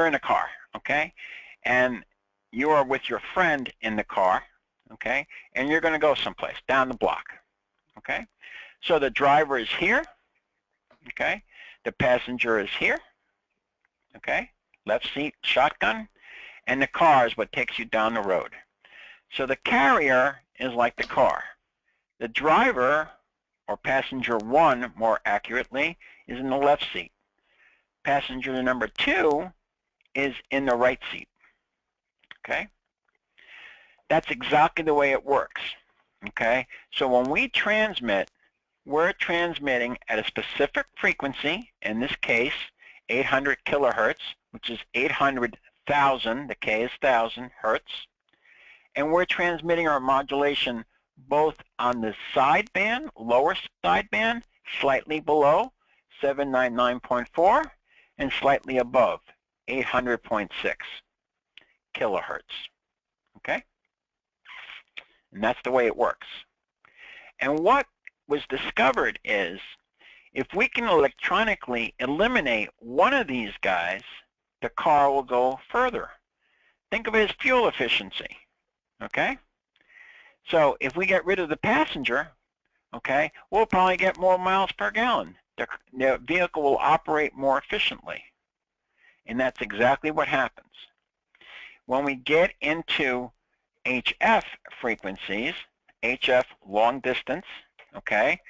in a car, okay? And you are with your friend in the car, okay? And you're going to go someplace, down the block, okay? So the driver is here, okay? The passenger is here, okay? Left seat, shotgun, and the car is what takes you down the road. So the carrier is like the car. The driver, or passenger 1 more accurately, is in the left seat. Passenger number 2 is in the right seat. Okay? That's exactly the way it works. Okay? So when we transmit, we're transmitting at a specific frequency, in this case 800 kilohertz, which is 800,000, the K is 1,000 hertz, and we're transmitting our modulation both on the sideband, lower sideband, slightly below 799.4, and slightly above 800.6 kilohertz. Okay? And that's the way it works. And what was discovered is if we can electronically eliminate one of these guys, the car will go further. Think of it as fuel efficiency. Okay? So if we get rid of the passenger, okay, we'll probably get more miles per gallon. The vehicle will operate more efficiently. And that's exactly what happens. When we get into HF frequencies, HF long distance, okay,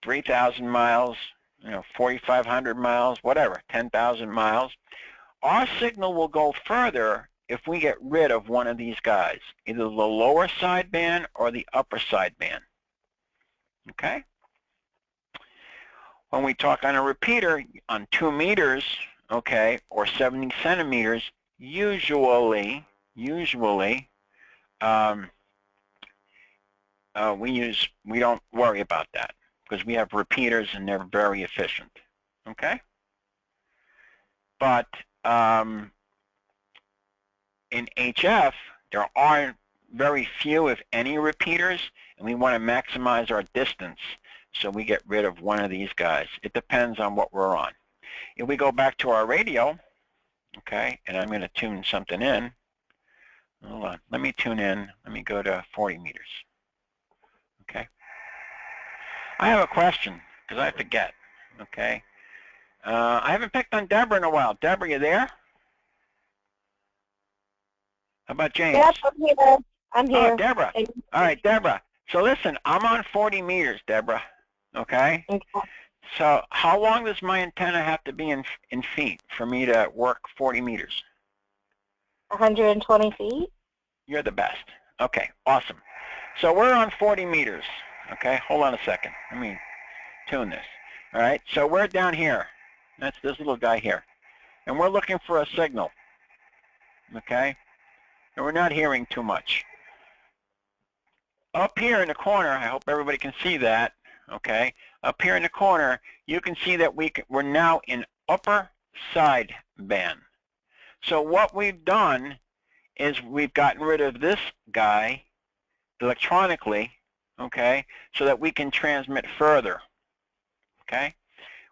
3,000 miles, 4,500 miles, whatever, 10,000 miles, our signal will go further if we get rid of one of these guys, either the lower sideband or the upper sideband. Okay? When we talk on a repeater on 2 meters, okay, or 70 centimeters, usually we don't worry about that because we have repeaters and they're very efficient. Okay? But in HF, there are very few, if any, repeaters, and we want to maximize our distance, so we get rid of one of these guys. It depends on what we're on. If we go back to our radio, okay, and I'm going to tune something in. Hold on. Let me tune in. Let me go to 40 meters. Okay. I have a question, because I forget. Okay. I haven't picked on Deborah in a while. Deborah, you there? How about James? Yes, I'm here. I'm here. Oh, Deborah. All right, Deborah. So listen, I'm on 40 meters, Deborah. Okay? Okay. So how long does my antenna have to be in feet for me to work 40 meters? 120 feet. You're the best. Okay, awesome. So we're on 40 meters. Okay, hold on a second. Let me tune this. All right, so we're down here. That's this little guy here. And we're looking for a signal. Okay? And we're not hearing too much. Up here in the corner, I hope everybody can see that. Okay? Up here in the corner, you can see that we're now in upper sideband. So what we've done is we've gotten rid of this guy electronically, okay, so that we can transmit further. Okay?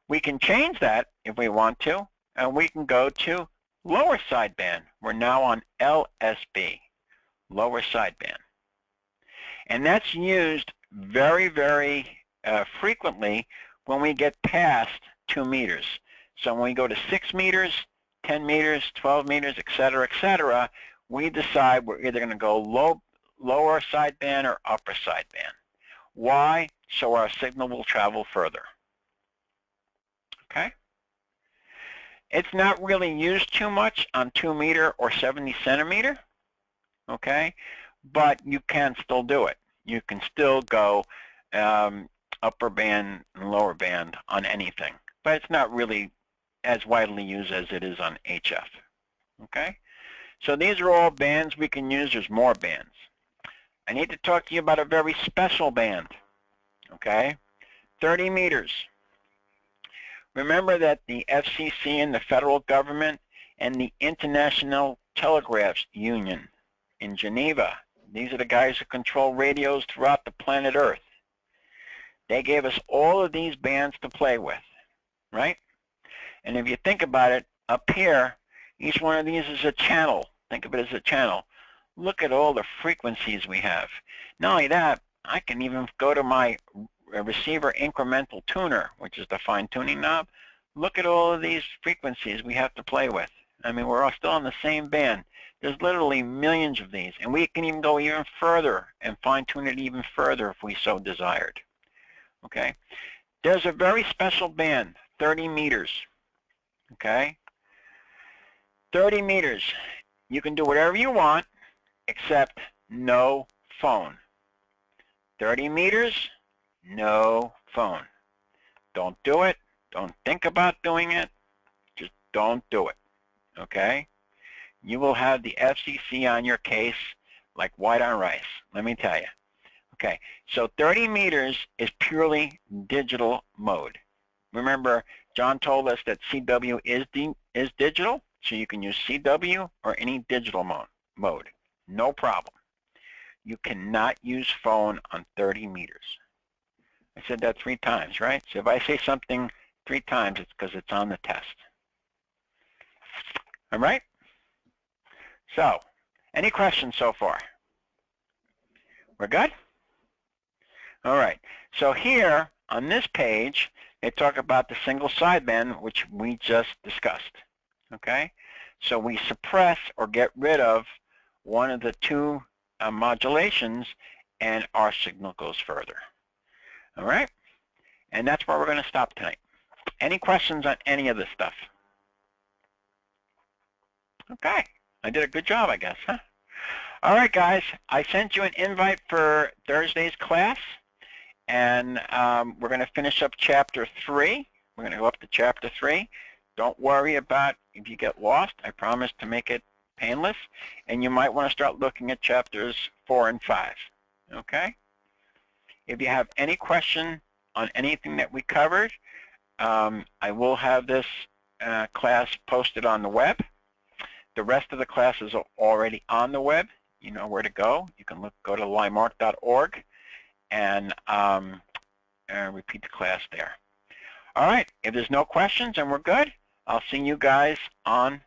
We can change that if we want to, and we can go to lower sideband. We're now on LSB, lower sideband. And that's used very, very frequently when we get past 2 meters. So when we go to 6 meters, 10 meters, 12 meters, et cetera, we decide we're either going to go lower sideband or upper sideband. Why? So our signal will travel further. Okay? It's not really used too much on 2 meter or 70 centimeter, okay? But you can still do it. You can still go upper band and lower band on anything. But it's not really as widely used as it is on HF, okay? So these are all bands we can use. There's more bands. I need to talk to you about a very special band, okay? 30 meters. Remember that the FCC and the federal government and the International Telegraph Union in Geneva, these are the guys who control radios throughout the planet Earth. They gave us all of these bands to play with, right? And if you think about it, up here, each one of these is a channel. Think of it as a channel. Look at all the frequencies we have. Not only that, I can even go to my receiver incremental tuner, which is the fine-tuning knob. Look at all of these frequencies we have to play with. I mean, we're all still on the same band. There's literally millions of these, and we can even go even further and fine-tune it even further if we so desired. Okay? There's a very special band, 30 meters. Okay? 30 meters. You can do whatever you want except no phone. 30 meters, no phone. Don't do it. Don't think about doing it. Just don't do it. Okay? You will have the FCC on your case like white on rice, let me tell you. Okay, so 30 meters is purely digital mode. Remember, John told us that CW is digital, so you can use CW or any digital mode. No problem. You cannot use phone on 30 meters. I said that 3 times, right? So if I say something 3 times, it's because it's on the test. All right? So, any questions so far? We're good? All right. So here, on this page, they talk about the single sideband, which we just discussed. Okay? So we suppress or get rid of one of the 2 modulations, and our signal goes further. All right? And that's where we're going to stop tonight. Any questions on any of this stuff? Okay. I did a good job, I guess, huh? All right, guys. I sent you an invite for Thursday's class, and we're going to finish up Chapter 3. We're going to go up to Chapter 3. Don't worry about if you get lost. I promise to make it painless. And you might want to start looking at Chapters 4 and 5. Okay? If you have any question on anything that we covered, I will have this class posted on the web. The rest of the classes are already on the web. You know where to go. You can go to limark.org and repeat the class there. All right. If there's no questions and we're good, I'll see you guys on